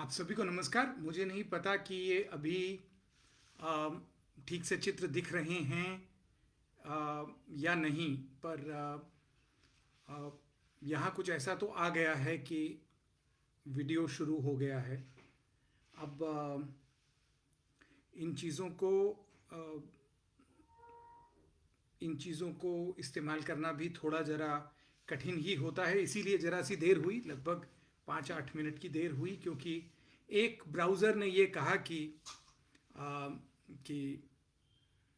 आप सभी को नमस्कार। मुझे नहीं पता कि ये अभी अ, ठीक से चित्र दिख रहे हैं या नहीं, पर अ, यहाँ कुछ ऐसा तो आ गया है कि वीडियो शुरू हो गया है। अब इन चीज़ों को अ, इन चीज़ों को इस्तेमाल करना भी थोड़ा ज़रा कठिन ही होता है, इसीलिए ज़रा सी देर हुई, लगभग 5-8 मिनट की देर हुई, क्योंकि एक ब्राउज़र ने ये कहा आ, कि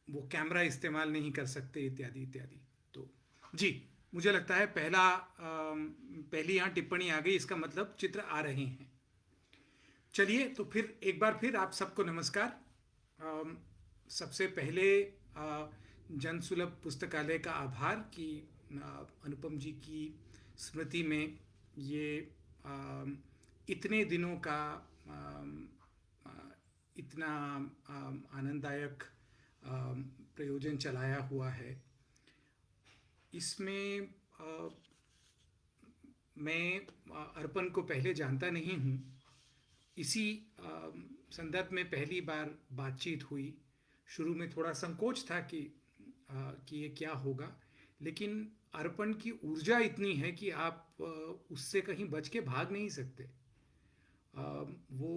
वो कैमरा इस्तेमाल नहीं कर सकते इत्यादि इत्यादि। तो जी, मुझे लगता है पहली यहाँ टिप्पणी आ गई, इसका मतलब चित्र आ रहे हैं। चलिए, तो फिर एक बार फिर आप सबको नमस्कार। सबसे पहले जन सुलभ पुस्तकालय का आभार कि अनुपम जी की स्मृति में ये इतने दिनों का इतना आनंददायक प्रयोजन चलाया हुआ है। इसमें मैं अर्पण को पहले जानता नहीं हूँ। इसी संदर्भ में पहली बार बातचीत हुई। शुरू में थोड़ा संकोच था कि ये क्या होगा, लेकिन अर्पण की ऊर्जा इतनी है कि आप उससे कहीं बच के भाग नहीं सकते। वो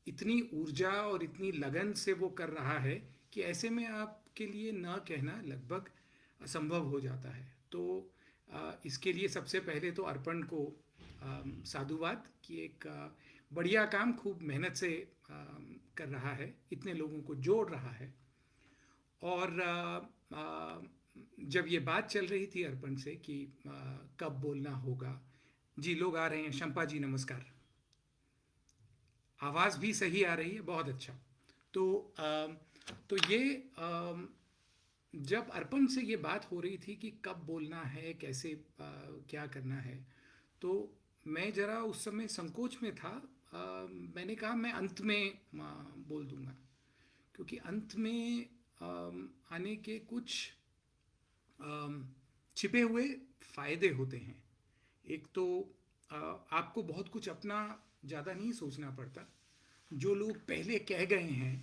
इतनी ऊर्जा और इतनी लगन से वो कर रहा है कि ऐसे में आपके लिए न कहना लगभग असंभव हो जाता है। तो इसके लिए सबसे पहले तो अर्पण को साधुवाद कि एक बढ़िया काम खूब मेहनत से कर रहा है, इतने लोगों को जोड़ रहा है। और जब ये बात चल रही थी अर्पण से कि कब बोलना होगा, जी लोग आ रहे हैं। शंपा जी नमस्कार, आवाज़ भी सही आ रही है, बहुत अच्छा। तो ये जब अर्पण से ये बात हो रही थी कि कब बोलना है, कैसे क्या करना है, तो मैं ज़रा उस समय संकोच में था। मैंने कहा मैं अंत में बोल दूंगा, क्योंकि अंत में आने के कुछ छिपे हुए फ़ायदे होते हैं। एक तो आपको बहुत कुछ अपना ज़्यादा नहीं सोचना पड़ता। जो लोग पहले कह गए हैं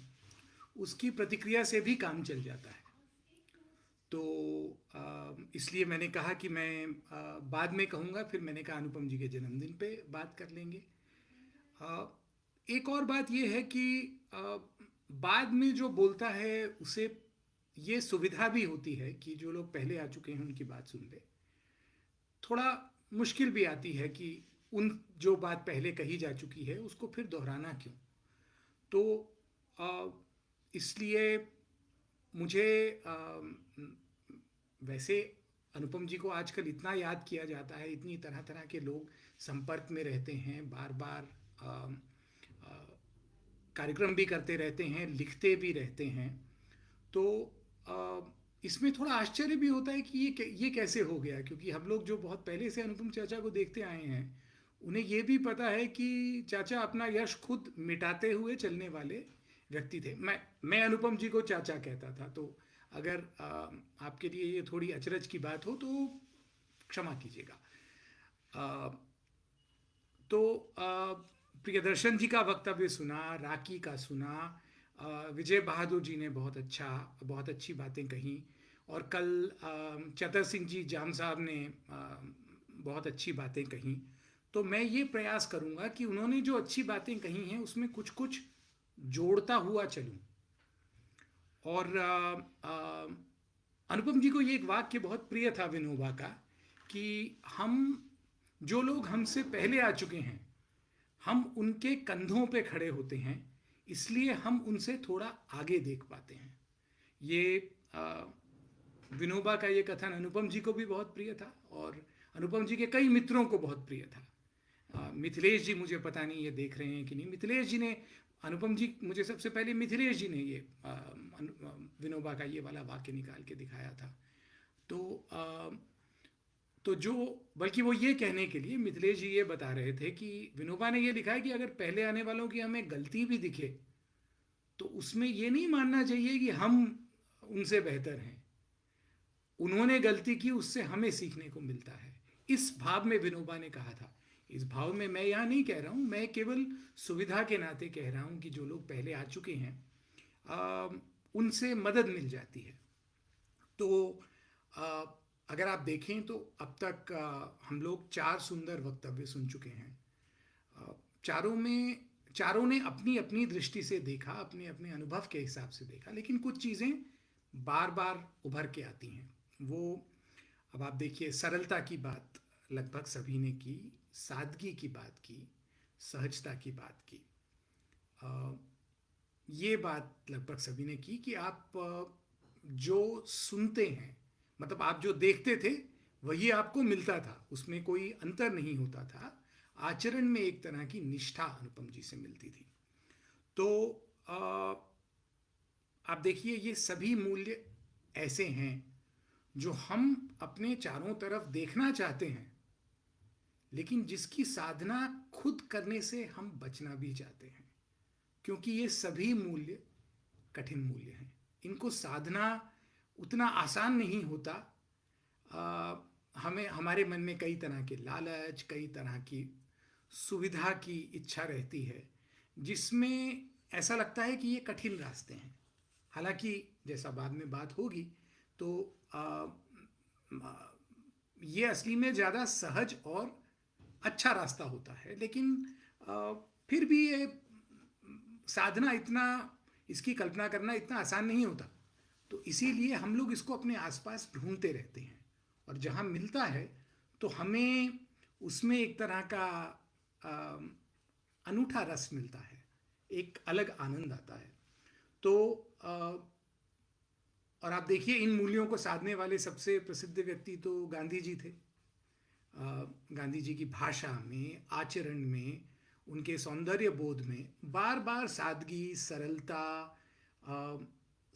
उसकी प्रतिक्रिया से भी काम चल जाता है। तो इसलिए मैंने कहा कि मैं बाद में कहूँगा। फिर मैंने कहा अनुपम जी के जन्मदिन पे बात कर लेंगे। एक और बात ये है कि बाद में जो बोलता है उसे ये सुविधा भी होती है कि जो लोग पहले आ चुके हैं उनकी बात सुन ले। थोड़ा मुश्किल भी आती है कि उन जो बात पहले कही जा चुकी है उसको फिर दोहराना क्यों। तो इसलिए मुझे वैसे अनुपम जी को आजकल इतना याद किया जाता है, इतनी तरह तरह के लोग संपर्क में रहते हैं, बार बार कार्यक्रम भी करते रहते हैं, लिखते भी रहते हैं। तो इसमें थोड़ा आश्चर्य भी होता है कि ये कैसे हो गया, क्योंकि हम लोग जो बहुत पहले से अनुपम चाचा को देखते आए हैं उन्हें ये भी पता है कि चाचा अपना यश खुद मिटाते हुए चलने वाले व्यक्ति थे। मैं अनुपम जी को चाचा कहता था, तो अगर आपके लिए ये थोड़ी अचरज की बात हो तो क्षमा कीजिएगा। तो प्रियदर्शन जी का वक्तव्य सुना, राकी का सुना, विजय बहादुर जी ने बहुत अच्छी बातें कही, और कल चतर सिंह जी जाम साहब ने बहुत अच्छी बातें कही। तो मैं ये प्रयास करूँगा कि उन्होंने जो अच्छी बातें कही हैं उसमें कुछ कुछ जोड़ता हुआ चलूँ। और अनुपम जी को ये एक वाक्य बहुत प्रिय था विनोबा का कि हम जो लोग हमसे पहले आ चुके हैं हम उनके कंधों पे खड़े होते हैं, इसलिए हम उनसे थोड़ा आगे देख पाते हैं। ये विनोबा का ये कथन अनुपम जी को भी बहुत प्रिय था और अनुपम जी के कई मित्रों को बहुत प्रिय था। मिथिलेश जी, मुझे पता नहीं ये देख रहे हैं कि नहीं, मिथिलेश जी ने अनुपम जी मुझे सबसे पहले मिथिलेश जी ने ये विनोबा का ये वाला वाक्य निकाल के दिखाया था। तो जो बल्कि वो ये कहने के लिए मिथिलेश जी ये बता रहे थे कि विनोबा ने ये लिखा है कि अगर पहले आने वालों की हमें गलती भी दिखे तो उसमें ये नहीं मानना चाहिए कि हम उनसे बेहतर हैं। उन्होंने गलती की, उससे हमें सीखने को मिलता है। इस भाव में विनोबा ने कहा था। इस भाव में मैं यहाँ नहीं कह रहा हूँ, मैं केवल सुविधा के नाते कह रहा हूँ कि जो लोग पहले आ चुके हैं उनसे मदद मिल जाती है। तो आ, अगर आप देखें तो अब तक हम लोग 4 सुंदर वक्तव्य सुन चुके हैं। आ, चारों में चारों ने अपनी अपनी दृष्टि से देखा, अपने अपने अनुभव के हिसाब से देखा, लेकिन कुछ चीज़ें बार बार उभर के आती हैं। वो, अब आप देखिए, सरलता की बात लगभग सभी ने की, सादगी की बात की, सहजता की बात की। ये बात लगभग सभी ने की कि आप जो सुनते हैं, मतलब आप जो देखते थे वही आपको मिलता था, उसमें कोई अंतर नहीं होता था। आचरण में एक तरह की निष्ठा अनुपम जी से मिलती थी। तो आप देखिए, ये सभी मूल्य ऐसे हैं जो हम अपने चारों तरफ देखना चाहते हैं, लेकिन जिसकी साधना खुद करने से हम बचना भी चाहते हैं, क्योंकि ये सभी मूल्य कठिन मूल्य हैं। इनको साधना उतना आसान नहीं होता। हमें, हमारे मन में कई तरह के लालच, कई तरह की सुविधा की इच्छा रहती है, जिसमें ऐसा लगता है कि ये कठिन रास्ते हैं। हालांकि जैसा बाद में बात होगी, तो ये असली में ज़्यादा सहज और अच्छा रास्ता होता है, लेकिन फिर भी ये साधना इतना, इसकी कल्पना करना इतना आसान नहीं होता। तो इसीलिए हम लोग इसको अपने आसपास ढूंढते रहते हैं, और जहाँ मिलता है तो हमें उसमें एक तरह का अनूठा रस मिलता है, एक अलग आनंद आता है। तो और आप देखिए, इन मूल्यों को साधने वाले सबसे प्रसिद्ध व्यक्ति तो गांधी जी थे। गांधी जी की भाषा में, आचरण में, उनके सौंदर्य बोध में बार बार सादगी, सरलता,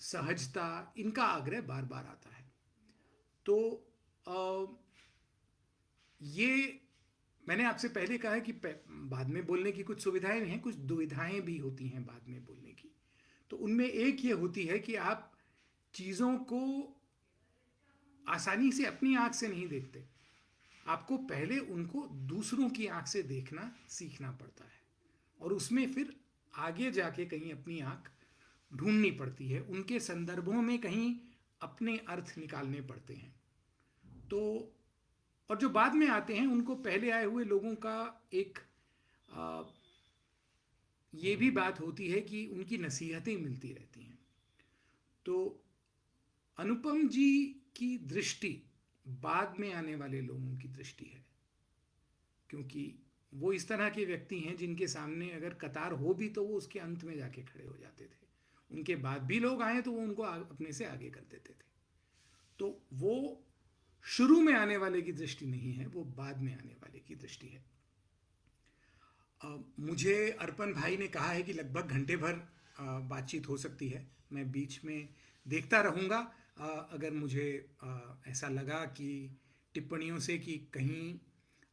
सहजता, इनका आग्रह बार बार आता है। तो ये मैंने आपसे पहले कहा है कि बाद में बोलने की कुछ सुविधाएं हैं, कुछ दुविधाएं भी होती हैं बाद में बोलने की। तो उनमें एक ये होती है कि आप चीज़ों को आसानी से अपनी आंख से नहीं देखते, आपको पहले उनको दूसरों की आंख से देखना सीखना पड़ता है, और उसमें फिर आगे जाके कहीं अपनी आंख ढूंढनी पड़ती है, उनके संदर्भों में कहीं अपने अर्थ निकालने पड़ते हैं। तो और जो बाद में आते हैं उनको पहले आए हुए लोगों का एक ये भी बात होती है कि उनकी नसीहतें मिलती रहती हैं। तो अनुपम जी की दृष्टि बाद में आने वाले लोगों की दृष्टि है, क्योंकि वो इस तरह के व्यक्ति हैं जिनके सामने अगर कतार हो भी तो वो उसके अंत में जाके खड़े हो जाते थे। उनके बाद भी लोग आए तो वो उनको अपने से आगे कर देते थे। तो वो शुरू में आने वाले की दृष्टि नहीं है, वो बाद में आने वाले की दृष्टि है। मुझे अर्पण भाई ने कहा है कि लगभग घंटे भर बातचीत हो सकती है। मैं बीच में देखता रहूँगा, अगर मुझे ऐसा लगा कि टिप्पणियों से कि कहीं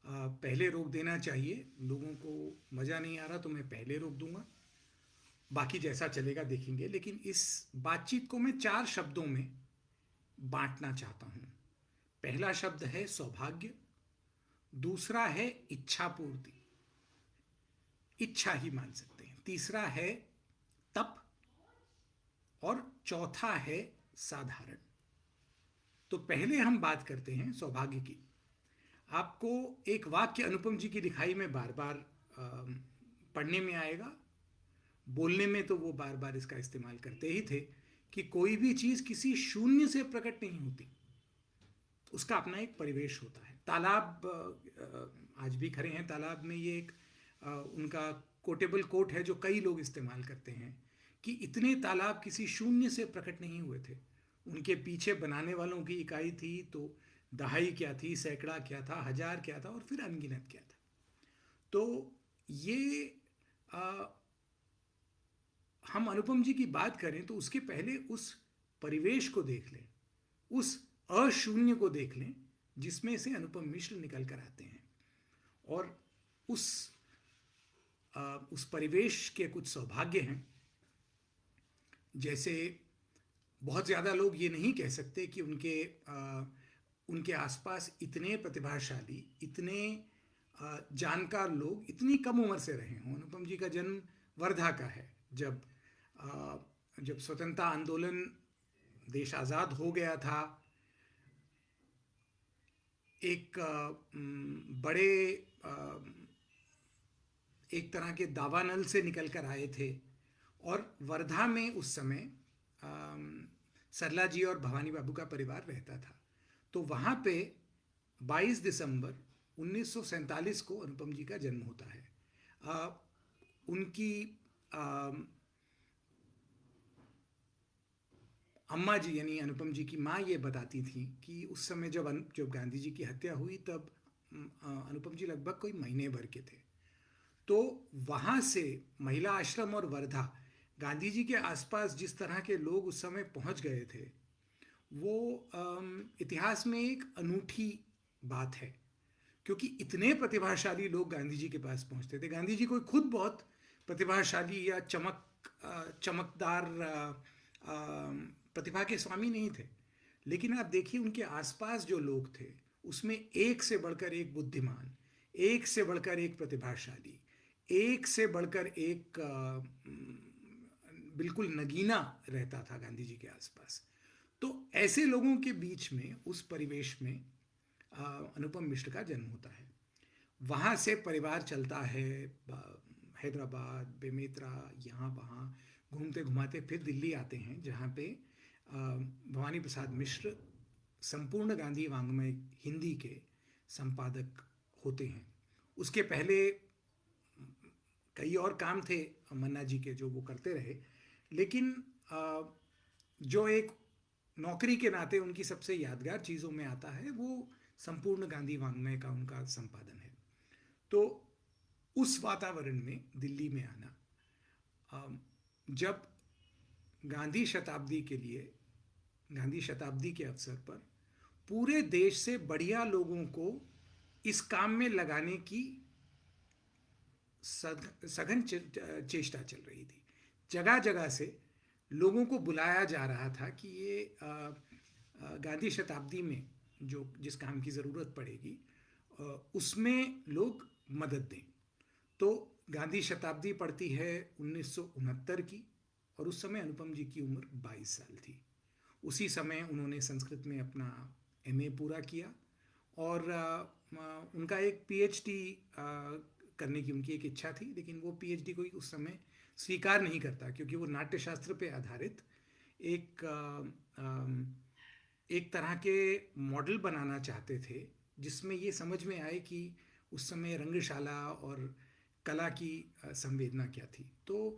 पहले रोक देना चाहिए, लोगों को मज़ा नहीं आ रहा, तो मैं पहले रोक दूंगा। बाकी जैसा चलेगा देखेंगे। लेकिन इस बातचीत को मैं 4 शब्दों में बांटना चाहता हूँ। पहला शब्द है सौभाग्य, दूसरा है इच्छा पूर्ति, इच्छा ही मान सकते हैं, तीसरा है तप, और चौथा है साधारण। तो पहले हम बात करते हैं सौभाग्य की। आपको एक वाक्य अनुपम जी की लिखाई में बार बार पढ़ने में आएगा, बोलने में तो वो बार बार इसका इस्तेमाल करते ही थे कि कोई भी चीज़ किसी शून्य से प्रकट नहीं होती, उसका अपना एक परिवेश होता है। तालाब, आज भी खड़े हैं तालाब में, ये एक उनका कोटेबल कोट है जो कई लोग इस्तेमाल करते हैं कि इतने तालाब किसी शून्य से प्रकट नहीं हुए थे। उनके पीछे बनाने वालों की इकाई थी, तो दहाई क्या थी, सैकड़ा क्या था, हजार क्या था, और फिर अनगिनत क्या था। तो ये हम अनुपम जी की बात करें तो उसके पहले उस परिवेश को देख लें, उस अशून्य को देख लें जिसमें से अनुपम मिश्र निकल कर आते हैं, और उस परिवेश के कुछ सौभाग्य हैं। जैसे बहुत ज़्यादा लोग ये नहीं कह सकते कि उनके आसपास इतने प्रतिभाशाली, इतने जानकार लोग इतनी कम उम्र से रहे हों। अनुपम जी का जन्म वर्धा का है। जब अ, जब स्वतंत्रता आंदोलन, देश आज़ाद हो गया था, एक बड़े एक तरह के दावानल से निकल कर आए थे। और वर्धा में उस समय सरला जी और भवानी बाबू का परिवार रहता था। तो वहाँ पे 22 दिसंबर 1947 को अनुपम जी का जन्म होता है। उनकी आ, अम्मा जी यानी अनुपम जी की माँ ये बताती थी कि उस समय जब गांधी जी की हत्या हुई तब अनुपम जी लगभग कोई महीने भर के थे। तो वहाँ से महिला आश्रम और वर्धा, गांधी जी के आसपास जिस तरह के लोग उस समय पहुँच गए थे, वो इतिहास में एक अनूठी बात है। क्योंकि इतने प्रतिभाशाली लोग गांधी जी के पास पहुँचते थे। गांधी जी कोई खुद बहुत प्रतिभाशाली या चमकदार प्रतिभा के स्वामी नहीं थे। लेकिन आप देखिए उनके आसपास जो लोग थे, उसमें एक से बढ़कर एक बुद्धिमान, एक से बढ़कर एक प्रतिभाशाली, एक से बढ़कर एक बिल्कुल नगीना रहता था गांधी जी के आसपास। तो ऐसे लोगों के बीच में, उस परिवेश में अनुपम मिश्र का जन्म होता है। वहाँ से परिवार चलता है हैदराबाद, बेमेतरा, यहाँ वहाँ घूमते घुमाते फिर दिल्ली आते हैं, जहाँ पे भवानी प्रसाद मिश्र संपूर्ण गांधी वाङ्मय हिंदी के संपादक होते हैं। उसके पहले कई और काम थे मन्ना जी के जो वो करते रहे, लेकिन जो एक नौकरी के नाते उनकी सबसे यादगार चीज़ों में आता है वो संपूर्ण गांधी वाङ्मय का उनका संपादन है। तो उस वातावरण में दिल्ली में आना, जब गांधी शताब्दी के लिए, गांधी शताब्दी के अवसर पर पूरे देश से बढ़िया लोगों को इस काम में लगाने की सघन चेष्टा चल रही थी। जगह जगह से लोगों को बुलाया जा रहा था कि ये गांधी शताब्दी में जो जिस काम की ज़रूरत पड़ेगी उसमें लोग मदद दें। तो गांधी शताब्दी पड़ती है 1969 की, और उस समय अनुपम जी की उम्र 22 साल थी। उसी समय उन्होंने संस्कृत में अपना एमए पूरा किया, और उनका एक पीएचडी करने की उनकी एक इच्छा थी, लेकिन वो पीएचडी कोई उस समय स्वीकार नहीं करता, क्योंकि वो नाट्यशास्त्र पे आधारित एक तरह के मॉडल बनाना चाहते थे, जिसमें ये समझ में आए कि उस समय रंगशाला और कला की संवेदना क्या थी। तो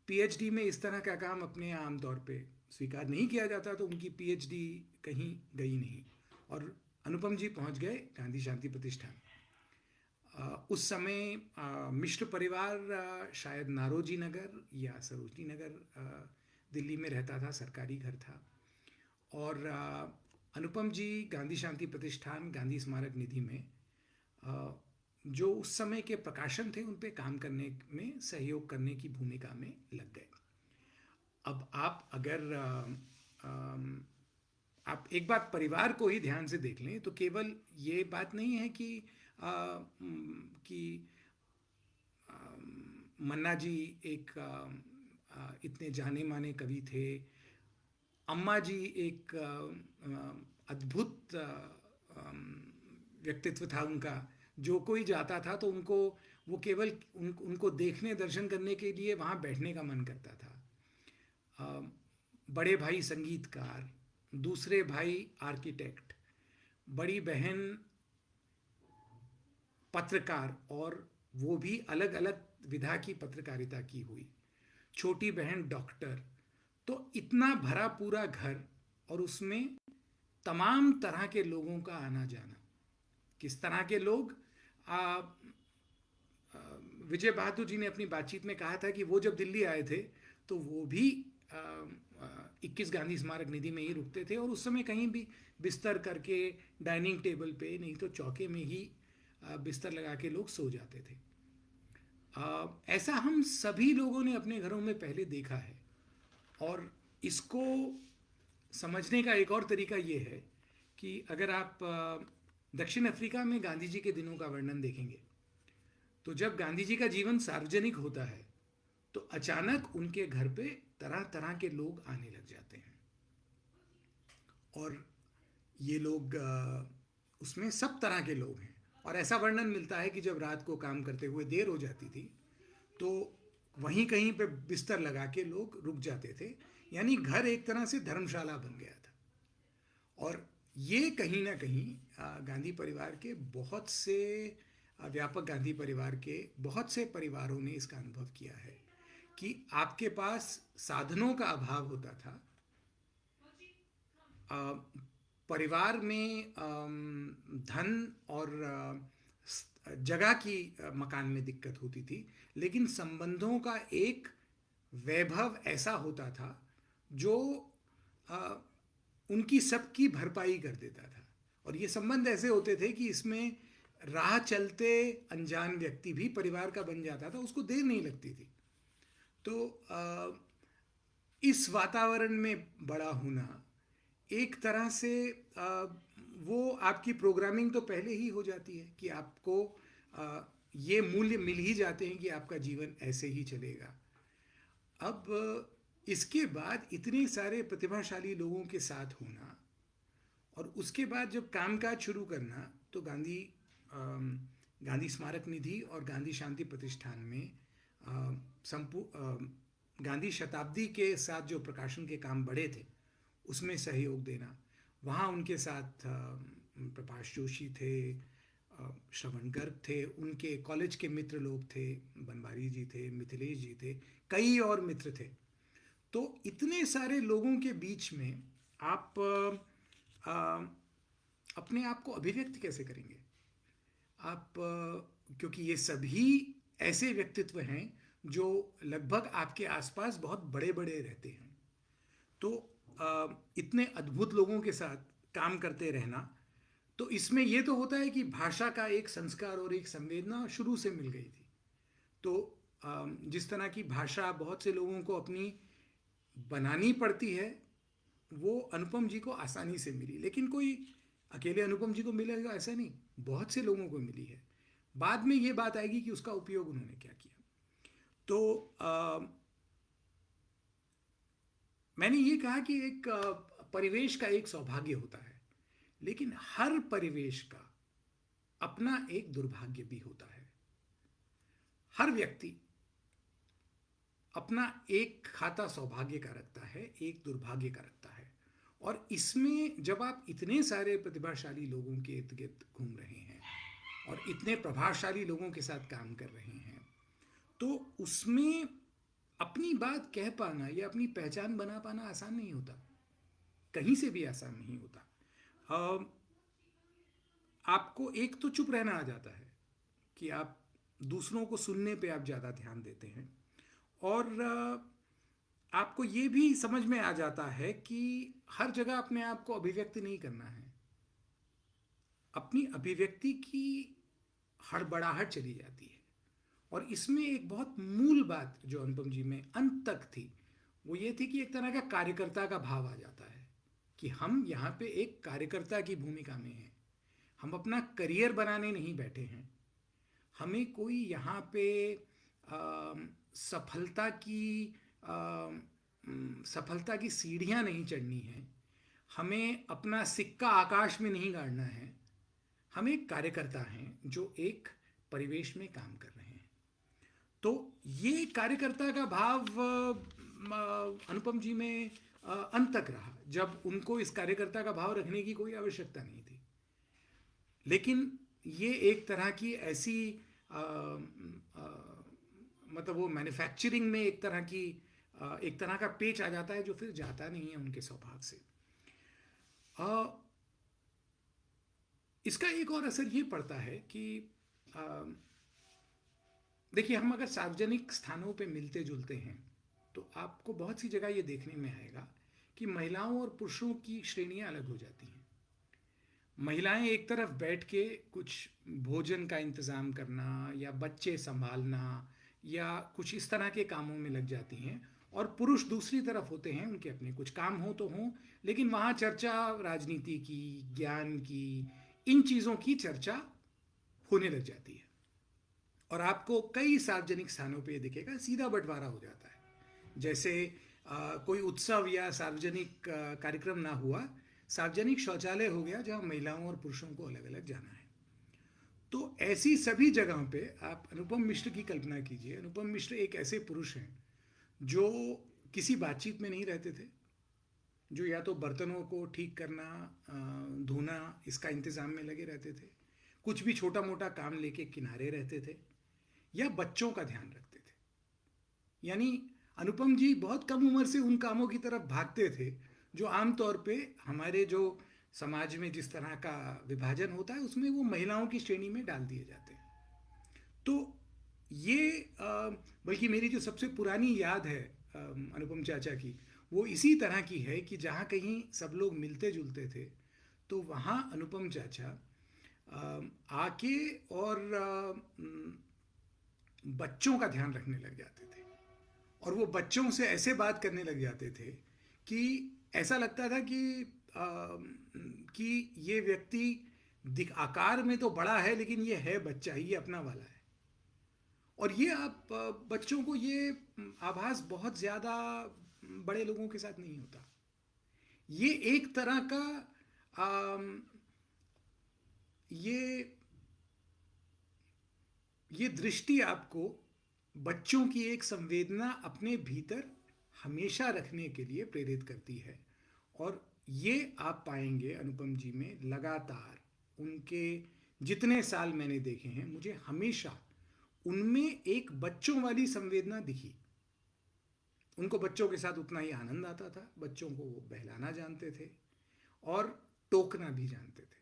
पीएचडी में इस तरह का काम अपने आम तौर पे स्वीकार नहीं किया जाता, तो उनकी पीएचडी कहीं गई नहीं, और अनुपम जी पहुंच गए गांधी शांति प्रतिष्ठान। उस समय मिश्र परिवार शायद नारोजी नगर या सरोजनी नगर दिल्ली में रहता था, सरकारी घर था। और अनुपम जी गांधी शांति प्रतिष्ठान, गांधी स्मारक निधि में जो उस समय के प्रकाशन थे उन पे काम करने में सहयोग करने की भूमिका में लग गए। अब आप अगर आप एक बात परिवार को ही ध्यान से देख लें तो केवल ये बात नहीं है कि मन्ना जी एक इतने जाने माने कवि थे, अम्मा जी एक अद्भुत व्यक्तित्व था उनका। जो कोई जाता था तो उनको वो केवल उनको देखने, दर्शन करने के लिए वहाँ बैठने का मन करता था। बड़े भाई संगीतकार, दूसरे भाई आर्किटेक्ट, बड़ी बहन पत्रकार, और वो भी अलग अलग विधा की पत्रकारिता की हुई, छोटी बहन डॉक्टर। तो इतना भरा पूरा घर, और उसमें तमाम तरह के लोगों का आना जाना। किस तरह के लोग? विजय बहादुर जी ने अपनी बातचीत में कहा था कि वो जब दिल्ली आए थे तो वो भी 21 गांधी स्मारक निधि में ही रुकते थे, और उस समय कहीं भी बिस्तर करके डाइनिंग टेबल पे नहीं तो चौके में ही बिस्तर लगा के लोग सो जाते थे। ऐसा हम सभी लोगों ने अपने घरों में पहले देखा है। और इसको समझने का एक और तरीका ये है कि अगर आप दक्षिण अफ्रीका में गांधी जी के दिनों का वर्णन देखेंगे तो जब गांधी जी का जीवन सार्वजनिक होता है तो अचानक उनके घर पे तरह तरह के लोग आने लग जाते हैं और ये लोग उसमें सब तरह के लोग हैं। और ऐसा वर्णन मिलता है कि जब रात को काम करते हुए देर हो जाती थी तो वहीं कहीं पे बिस्तर लगा के लोग रुक जाते थे, यानी घर एक तरह से धर्मशाला बन गया था। और ये कहीं ना कहीं गांधी परिवार के बहुत से व्यापक गांधी परिवार के बहुत से परिवारों ने इसका अनुभव किया है कि आपके पास साधनों का अभाव होता था, परिवार में धन और जगह की मकान में दिक्कत होती थी, लेकिन संबंधों का एक वैभव ऐसा होता था जो उनकी सबकी भरपाई कर देता था। और ये संबंध ऐसे होते थे कि इसमें राह चलते अनजान व्यक्ति भी परिवार का बन जाता था, उसको देर नहीं लगती थी। तो इस वातावरण में बड़ा होना एक तरह से वो आपकी प्रोग्रामिंग तो पहले ही हो जाती है कि आपको ये मूल्य मिल ही जाते हैं कि आपका जीवन ऐसे ही चलेगा। अब इसके बाद इतने सारे प्रतिभाशाली लोगों के साथ होना और उसके बाद जब कामकाज शुरू करना तो गांधी स्मारक निधि और गांधी शांति प्रतिष्ठान में गांधी शताब्दी के साथ जो प्रकाशन के काम बढ़े थे उसमें सहयोग देना। वहाँ उनके साथ प्रभाष जोशी थे, श्रवण गर्ग थे, उनके कॉलेज के मित्र लोग थे, बनवारी जी थे, मिथिलेश जी थे, कई और मित्र थे। तो इतने सारे लोगों के बीच में आप अपने आप को अभिव्यक्त कैसे करेंगे आप, क्योंकि ये सभी ऐसे व्यक्तित्व हैं जो लगभग आपके आसपास बहुत बड़े बड़े रहते हैं। तो इतने अद्भुत लोगों के साथ काम करते रहना, तो इसमें ये तो होता है कि भाषा का एक संस्कार और एक संवेदना शुरू से मिल गई थी। तो जिस तरह की भाषा बहुत से लोगों को अपनी बनानी पड़ती है वो अनुपम जी को आसानी से मिली, लेकिन कोई अकेले अनुपम जी को मिलेगा ऐसा नहीं, बहुत से लोगों को मिली है। बाद में ये बात आएगी कि उसका उपयोग उन्होंने क्या किया। तो मैंने ये कहा कि एक परिवेश का एक सौभाग्य होता है, लेकिन हर परिवेश का अपना एक दुर्भाग्य भी होता है। हर व्यक्ति अपना एक खाता सौभाग्य का रखता है, एक दुर्भाग्य का रखता है। और इसमें जब आप इतने सारे प्रतिभाशाली लोगों के इर्द गिर्द घूम रहे हैं और इतने प्रभावशाली लोगों के साथ काम कर रहे हैं, तो उसमें अपनी बात कह पाना या अपनी पहचान बना पाना आसान नहीं होता, कहीं से भी आसान नहीं होता। आपको एक तो चुप रहना आ जाता है कि आप दूसरों को सुनने पे आप ज़्यादा ध्यान देते हैं, और आपको ये भी समझ में आ जाता है कि हर जगह अपने आप को अभिव्यक्त नहीं करना है। अपनी अभिव्यक्ति की हड़बड़ाहट चली जाती है। और इसमें एक बहुत मूल बात जो अनुपम जी में अंत तक थी वो ये थी कि एक तरह का कार्यकर्ता का भाव आ जाता है कि हम यहाँ पे एक कार्यकर्ता की भूमिका में हैं, हम अपना करियर बनाने नहीं बैठे हैं, हमें कोई यहाँ पे सफलता की सीढ़ियाँ नहीं चढ़नी है, हमें अपना सिक्का आकाश में नहीं गाड़ना है, हम एक कार्यकर्ता हैं जो एक परिवेश में काम कर रहे हैं। तो ये कार्यकर्ता का भाव अनुपम जी में अंत तक रहा, जब उनको इस कार्यकर्ता का भाव रखने की कोई आवश्यकता नहीं थी। लेकिन ये एक तरह की ऐसी मतलब वो मैन्युफैक्चरिंग में एक तरह का पेच आ जाता है जो फिर जाता नहीं है उनके स्वभाव से। इसका एक और असर ये पड़ता है कि देखिए, हम अगर सार्वजनिक स्थानों पे मिलते जुलते हैं तो आपको बहुत सी जगह ये देखने में आएगा कि महिलाओं और पुरुषों की श्रेणियां अलग हो जाती हैं। महिलाएं एक तरफ बैठ के कुछ भोजन का इंतज़ाम करना या बच्चे संभालना या कुछ इस तरह के कामों में लग जाती हैं, और पुरुष दूसरी तरफ होते हैं, उनके अपने कुछ काम हो तो हों, लेकिन वहाँ चर्चा राजनीति की, ज्ञान की इन चीज़ों की चर्चा होने लग जाती है और आपको कई सार्वजनिक स्थानों पे ये दिखेगा, सीधा बंटवारा हो जाता है। जैसे कोई उत्सव या सार्वजनिक कार्यक्रम ना हुआ, सार्वजनिक शौचालय हो गया जहाँ महिलाओं और पुरुषों को अलग अलग जाना है। तो ऐसी सभी जगहों पे आप अनुपम मिश्र की कल्पना कीजिए। अनुपम मिश्र एक ऐसे पुरुष हैं जो किसी बातचीत में नहीं रहते थे, जो या तो बर्तनों को ठीक करना, धोना, इसका इंतज़ाम में लगे रहते थे, कुछ भी छोटा मोटा काम लेके किनारे रहते थे, या बच्चों का ध्यान रखते थे। यानी अनुपम जी बहुत कम उम्र से उन कामों की तरफ भागते थे जो आमतौर पे हमारे जो समाज में जिस तरह का विभाजन होता है उसमें वो महिलाओं की श्रेणी में डाल दिए जाते हैं। तो ये बल्कि मेरी जो सबसे पुरानी याद है अनुपम चाचा की, वो इसी तरह की है कि जहाँ कहीं सब लोग मिलते जुलते थे तो वहाँ अनुपम चाचा आके और बच्चों का ध्यान रखने लग जाते थे। और वो बच्चों से ऐसे बात करने लग जाते थे कि ऐसा लगता था कि ये व्यक्ति दिख आकार में तो बड़ा है लेकिन ये है बच्चा ही, ये अपना वाला है। और ये आप बच्चों को ये आभास बहुत ज़्यादा बड़े लोगों के साथ नहीं होता। ये एक तरह का आम, ये ये दृष्टि आपको बच्चों की एक संवेदना अपने भीतर हमेशा रखने के लिए प्रेरित करती है। और ये आप पाएंगे अनुपम जी में लगातार, उनके जितने साल मैंने देखे हैं मुझे हमेशा उनमें एक बच्चों वाली संवेदना दिखी। उनको बच्चों के साथ उतना ही आनंद आता था, बच्चों को वो बहलाना जानते थे और टोकना भी जानते थे।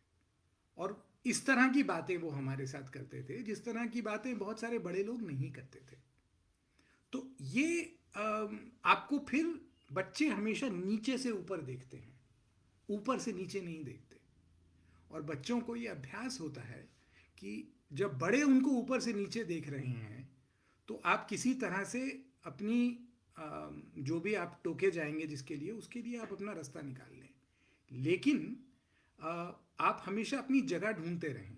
और इस तरह की बातें वो हमारे साथ करते थे जिस तरह की बातें बहुत सारे बड़े लोग नहीं करते थे। तो ये आपको फिर बच्चे हमेशा नीचे से ऊपर देखते हैं, ऊपर से नीचे नहीं देखते। और बच्चों को ये अभ्यास होता है कि जब बड़े उनको ऊपर से नीचे देख रहे हैं तो आप किसी तरह से अपनी जो भी आप टोके जाएंगे जिसके लिए, उसके लिए आप अपना रास्ता निकाल लें। लेकिन आप हमेशा अपनी जगह ढूंढते रहें।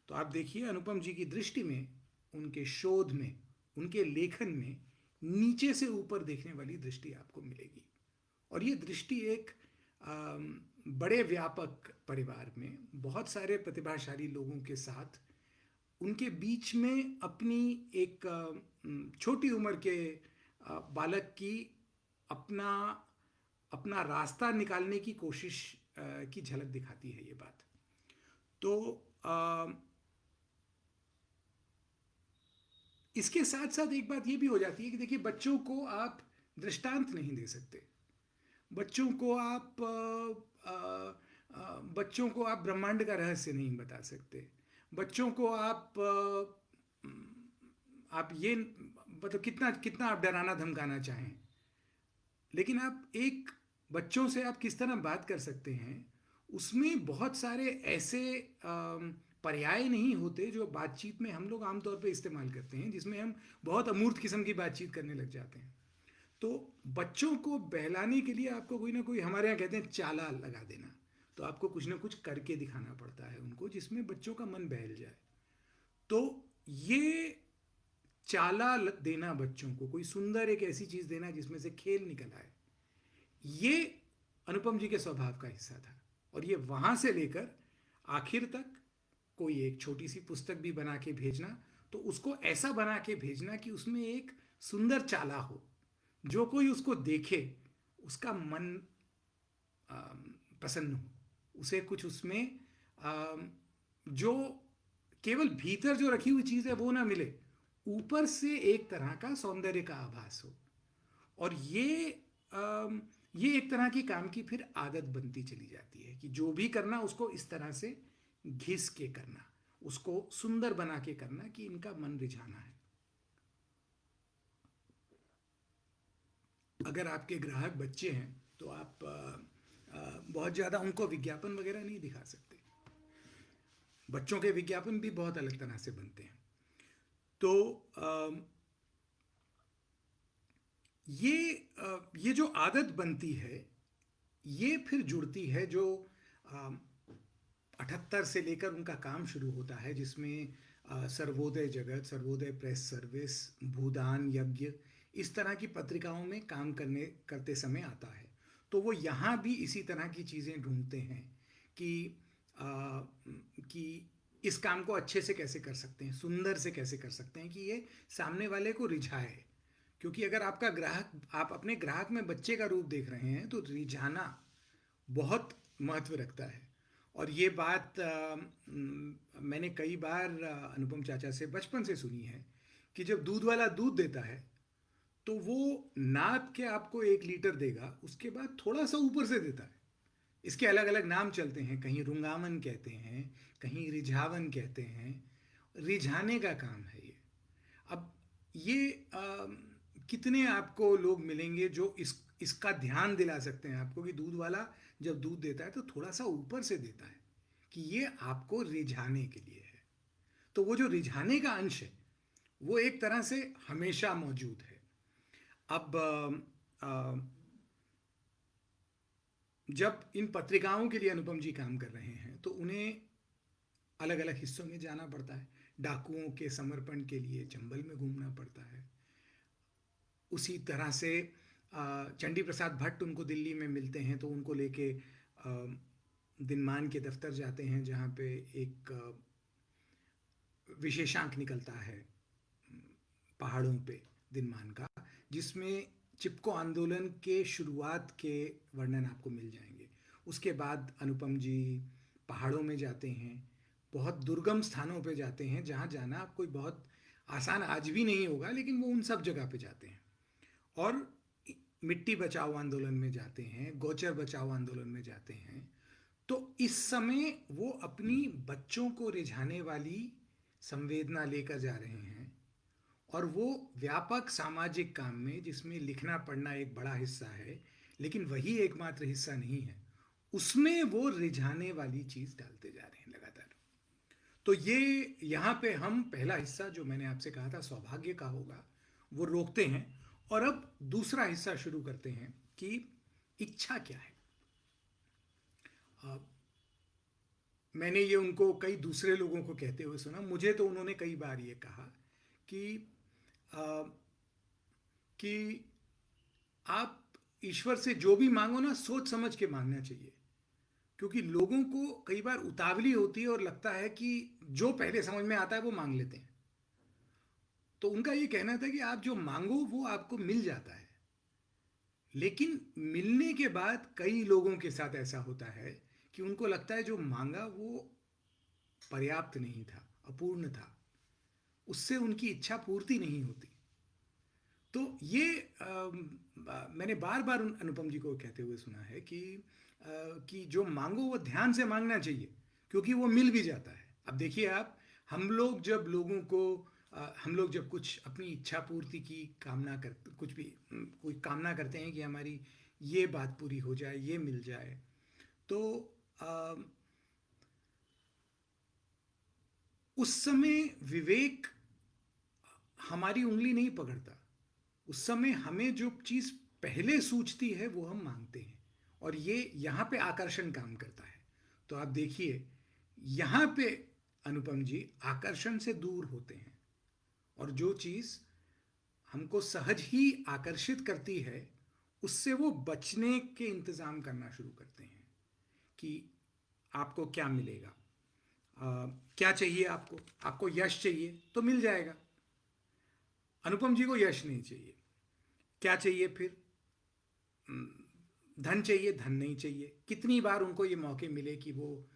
तो आप देखिए अनुपम जी की दृष्टि में, उनके शोध में, उनके लेखन में नीचे से ऊपर देखने वाली दृष्टि आपको मिलेगी। और ये दृष्टि एक बड़े व्यापक परिवार में बहुत सारे प्रतिभाशाली लोगों के साथ उनके बीच में अपनी एक छोटी उम्र के बालक की अपना अपना रास्ता निकालने की कोशिश की झलक दिखाती है ये बात। तो इसके साथ साथ एक बात ये भी हो जाती है कि देखिए, बच्चों को आप दृष्टांत नहीं दे सकते, बच्चों को आप ब्रह्मांड का रहस्य नहीं बता सकते, बच्चों को आप ये मतलब कितना कितना आप डराना धमकाना चाहें, लेकिन आप एक बच्चों से आप किस तरह बात कर सकते हैं उसमें बहुत सारे ऐसे पर्याय नहीं होते जो बातचीत में हम लोग आमतौर पे इस्तेमाल करते हैं, जिसमें हम बहुत अमूर्त किस्म की बातचीत करने लग जाते हैं। तो बच्चों को बहलाने के लिए आपको कोई ना कोई, हमारे यहाँ कहते हैं चाला लगा देना, तो आपको कुछ ना कुछ करके दिखाना पड़ता है उनको जिसमें बच्चों का मन बहल जाए। तो ये चाला देना, बच्चों को कोई सुंदर एक ऐसी चीज़ देना जिसमें से खेल निकल आए, ये अनुपम जी के स्वभाव का हिस्सा था। और ये वहाँ से लेकर आखिर तक कोई एक छोटी सी पुस्तक भी बना के भेजना, तो उसको ऐसा बना के भेजना कि उसमें एक सुंदर चाला हो, जो कोई उसको देखे उसका मन प्रसन्न हो, उसे कुछ उसमें जो केवल भीतर जो रखी हुई चीज़ है वो ना मिले, ऊपर से एक तरह का सौंदर्य का आभास हो। और ये एक तरह की काम की फिर आदत बनती चली जाती है कि जो भी करना उसको इस तरह से घिस के करना, उसको सुंदर बना के करना कि इनका मन रिझाना है। अगर आपके ग्राहक बच्चे हैं तो आप बहुत ज़्यादा उनको विज्ञापन वगैरह नहीं दिखा सकते, बच्चों के विज्ञापन भी बहुत अलग तरह से बनते हैं। तो ये जो आदत बनती है ये फिर जुड़ती है जो 78 से लेकर उनका काम शुरू होता है, जिसमें सर्वोदय जगत, सर्वोदय प्रेस सर्विस, भूदान यज्ञ, इस तरह की पत्रिकाओं में काम करते समय आता है। तो वो यहाँ भी इसी तरह की चीज़ें ढूंढते हैं कि आ, कि इस काम को अच्छे से कैसे कर सकते हैं, सुंदर से कैसे कर सकते हैं कि ये सामने वाले को रिझाए। क्योंकि अगर आपका ग्राहक, आप अपने ग्राहक में बच्चे का रूप देख रहे हैं तो रिझाना बहुत महत्व रखता है। और ये बात मैंने कई बार अनुपम चाचा से बचपन से सुनी है कि जब दूध वाला दूध देता है तो वो नाप के आपको 1 लीटर देगा, उसके बाद थोड़ा सा ऊपर से देता है। इसके अलग अलग नाम चलते हैं, कहीं रुंगावन कहते हैं, कहीं रिझावन कहते हैं। रिझाने का काम है ये। अब ये कितने आपको लोग मिलेंगे जो इसका ध्यान दिला सकते हैं आपको कि दूध वाला जब दूध देता है तो थोड़ा सा ऊपर से देता है, कि ये आपको रिझाने के लिए है। तो वो जो रिझाने का अंश है वो एक तरह से हमेशा मौजूद है। अब जब इन पत्रिकाओं के लिए अनुपम जी काम कर रहे हैं तो उन्हें अलग अलग हिस्सों में जाना पड़ता है। डाकुओं के समर्पण के लिए चंबल में घूमना पड़ता है। उसी तरह से चंडी प्रसाद भट्ट उनको दिल्ली में मिलते हैं तो उनको लेके दिनमान के दफ्तर जाते हैं, जहाँ पे एक विशेषांक निकलता है पहाड़ों पे दिनमान का, जिसमें चिपको आंदोलन के शुरुआत के वर्णन आपको मिल जाएंगे। उसके बाद अनुपम जी पहाड़ों में जाते हैं, बहुत दुर्गम स्थानों पे जाते हैं जहाँ जाना कोई बहुत आसान आज भी नहीं होगा, लेकिन वो उन सब जगह पे जाते हैं। और मिट्टी बचाओ आंदोलन में जाते हैं, गोचर बचाओ आंदोलन में जाते हैं। तो इस समय वो अपनी बच्चों को रिझाने वाली संवेदना लेकर जा रहे हैं, और वो व्यापक सामाजिक काम में, जिसमें लिखना पढ़ना एक बड़ा हिस्सा है लेकिन वही एकमात्र हिस्सा नहीं है, उसमें वो रिझाने वाली चीज़ डालते जा रहे हैं लगातार। तो ये यहाँ पे हम पहला हिस्सा जो मैंने आपसे कहा था सौभाग्य का होगा वो रोकते हैं, और अब दूसरा हिस्सा शुरू करते हैं कि इच्छा क्या है। मैंने ये उनको कई दूसरे लोगों को कहते हुए सुना, मुझे तो उन्होंने कई बार ये कहा कि आ, कि आप ईश्वर से जो भी मांगो ना, सोच समझ के मांगना चाहिए। क्योंकि लोगों को कई बार उतावली होती है और लगता है कि जो पहले समझ में आता है वो मांग लेते हैं। तो उनका ये कहना था कि आप जो मांगो वो आपको मिल जाता है, लेकिन मिलने के बाद कई लोगों के साथ ऐसा होता है कि उनको लगता है जो मांगा वो पर्याप्त नहीं था, अपूर्ण था, उससे उनकी इच्छा पूर्ति नहीं होती। तो ये मैंने बार बार अनुपम जी को कहते हुए सुना है कि जो मांगो वो ध्यान से मांगना चाहिए, क्योंकि वो मिल भी जाता है। अब देखिए आप, हम लोग जब कुछ अपनी इच्छा पूर्ति की कामना कर, कुछ भी कोई कामना करते हैं कि हमारी ये बात पूरी हो जाए, ये मिल जाए, तो उस समय विवेक हमारी उंगली नहीं पकड़ता। उस समय हमें जो चीज़ पहले सूझती है वो हम मांगते हैं, और ये यहाँ पे आकर्षण काम करता है। तो आप देखिए यहाँ पे अनुपम जी आकर्षण से दूर होते हैं, और जो चीज़ हमको सहज ही आकर्षित करती है उससे वो बचने के इंतज़ाम करना शुरू करते हैं कि आपको क्या मिलेगा। क्या चाहिए आपको यश चाहिए तो मिल जाएगा। अनुपम जी को यश नहीं चाहिए। क्या चाहिए फिर? धन चाहिए, धन नहीं चाहिए। कितनी बार उनको ये मौके मिले कि वो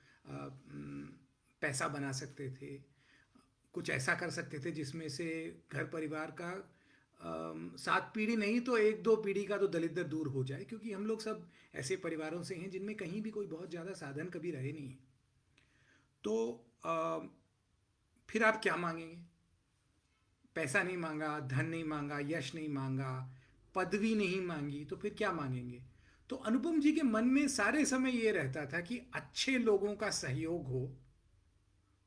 पैसा बना सकते थे, कुछ ऐसा कर सकते थे जिसमें से घर परिवार का 7 पीढ़ी नहीं तो 1-2 पीढ़ी का तो दलिद्र दूर हो जाए, क्योंकि हम लोग सब ऐसे परिवारों से हैं जिनमें कहीं भी कोई बहुत ज़्यादा साधन कभी रहे नहीं। तो फिर आप क्या मांगेंगे? पैसा नहीं मांगा, धन नहीं मांगा, यश नहीं मांगा, पदवी नहीं मांगी, तो फिर क्या मांगेंगे? तो अनुपम जी के मन में सारे समय ये रहता था कि अच्छे लोगों का सहयोग हो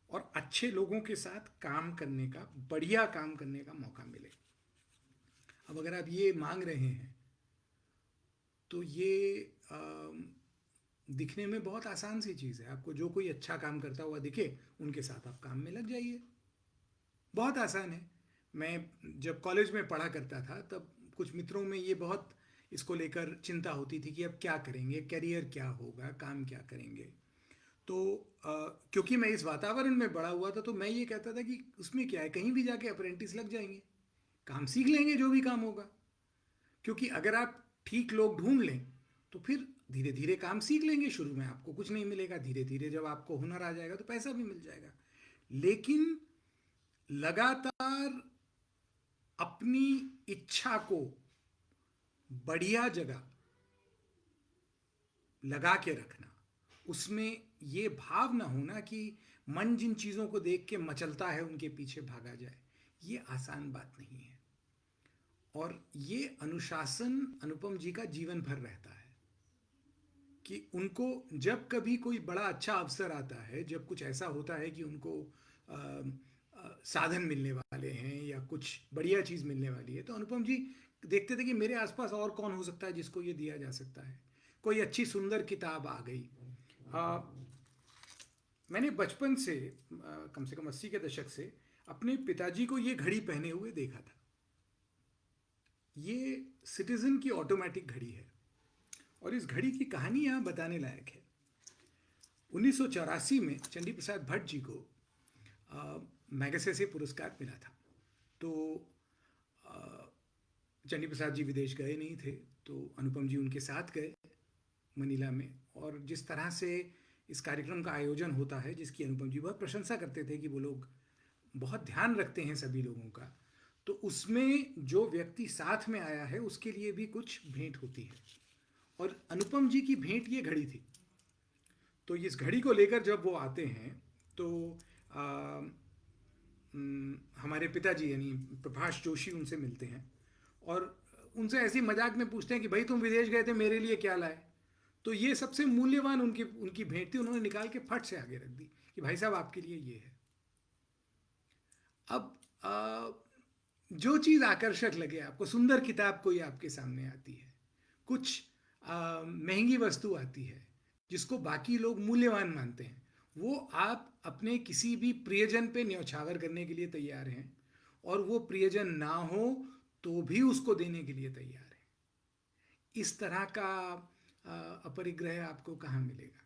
और अच्छे लोगों के साथ काम करने का, बढ़िया काम करने का मौका मिले। अब अगर आप ये मांग रहे हैं तो ये दिखने में बहुत आसान सी चीज़ है। आपको जो कोई अच्छा काम करता हुआ दिखे, उनके साथ आप काम में लग जाइए। बहुत आसान है। मैं जब कॉलेज में पढ़ा करता था तब कुछ मित्रों में ये बहुत इसको लेकर चिंता होती थी कि अब क्या करेंगे, करियर क्या होगा, काम क्या करेंगे। तो अ, क्योंकि मैं इस वातावरण में बड़ा हुआ था तो मैं ये कहता था कि उसमें क्या है, कहीं भी जाके अप्रेंटिस लग जाएंगे, काम सीख लेंगे जो भी काम होगा। क्योंकि अगर आप ठीक लोग ढूंढ लें तो फिर धीरे धीरे काम सीख लेंगे। शुरू में आपको कुछ नहीं मिलेगा, धीरे धीरे जब आपको हुनर आ जाएगा तो पैसा भी मिल जाएगा। लेकिन लगातार अपनी इच्छा को बढ़िया जगह लगा के रखना, उसमें ये भाव ना होना कि मन जिन चीज़ों को देख के मचलता है उनके पीछे भागा जाए, ये आसान बात नहीं है। और ये अनुशासन अनुपम जी का जीवन भर रहता है कि उनको जब कभी कोई बड़ा अच्छा अवसर आता है, जब कुछ ऐसा होता है कि उनको साधन मिलने वाले हैं या कुछ बढ़िया चीज़ मिलने वाली है, तो अनुपम जी देखते थे कि मेरे आसपास और कौन हो सकता है जिसको ये दिया जा सकता है। कोई अच्छी सुंदर किताब आ गई। आ, मैंने बचपन से कम 80 के दशक से अपने पिताजी को ये घड़ी पहने हुए देखा था। ये सिटीजन की ऑटोमेटिक घड़ी है और इस घड़ी की कहानी यहाँ बताने लायक है। 1984 में चंडी प्रसाद भट्ट जी को मैगसेसे पुरस्कार मिला था। तो चंडी प्रसाद जी विदेश गए नहीं थे, तो अनुपम जी उनके साथ गए मनीला में। और जिस तरह से इस कार्यक्रम का आयोजन होता है, जिसकी अनुपम जी बहुत प्रशंसा करते थे कि वो लोग बहुत ध्यान रखते हैं सभी लोगों का, तो उसमें जो व्यक्ति साथ में आया है उसके लिए भी कुछ भेंट होती है। और अनुपम जी की भेंट ये घड़ी थी। तो इस घड़ी को लेकर जब वो आते हैं तो हमारे पिताजी यानी प्रभाष जोशी उनसे मिलते हैं और उनसे ऐसी मजाक में पूछते हैं कि भाई तुम विदेश गए थे, मेरे लिए क्या लाए। तो ये सबसे मूल्यवान उनकी उनकी भेंट थी, उन्होंने निकाल के फट से आगे रख दी कि भाई साहब आपके लिए ये है। अब जो चीज़ आकर्षक लगे आपको, सुंदर किताब कोई आपके सामने आती है, कुछ महंगी वस्तु आती है जिसको बाकी लोग मूल्यवान मानते हैं, वो आप अपने किसी भी प्रियजन पे न्यौछावर करने के लिए तैयार हैं, और वो प्रियजन ना हो तो भी उसको देने के लिए तैयार है। इस तरह का अपरिग्रह आपको कहाँ मिलेगा?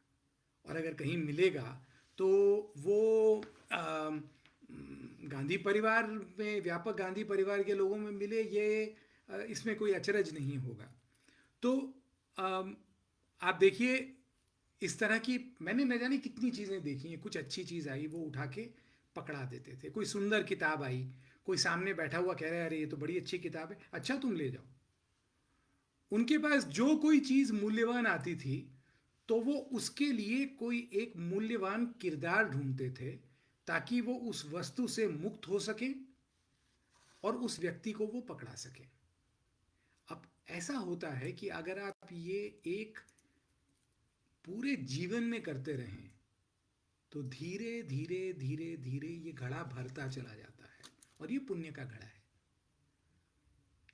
और अगर कहीं मिलेगा तो वो गांधी परिवार में, व्यापक गांधी परिवार के लोगों में मिले, ये इसमें कोई अचरज नहीं होगा। तो आप देखिए, इस तरह की मैंने न जाने कितनी चीज़ें देखी हैं। कुछ अच्छी चीज़ आई वो उठा के पकड़ा देते थे, कोई सुंदर किताब आई, कोई सामने बैठा हुआ कह रहा है अरे ये तो बड़ी अच्छी किताब है, अच्छा तुम ले जाओ। उनके पास जो कोई चीज़ मूल्यवान आती थी तो वो उसके लिए कोई एक मूल्यवान किरदार ढूंढते थे ताकि वो उस वस्तु से मुक्त हो सके और उस व्यक्ति को वो पकड़ा सके। अब ऐसा होता है कि अगर आप ये एक पूरे जीवन में करते रहें तो धीरे धीरे धीरे धीरे ये घड़ा भरता चला जाता है और ये पुण्य का घड़ा है।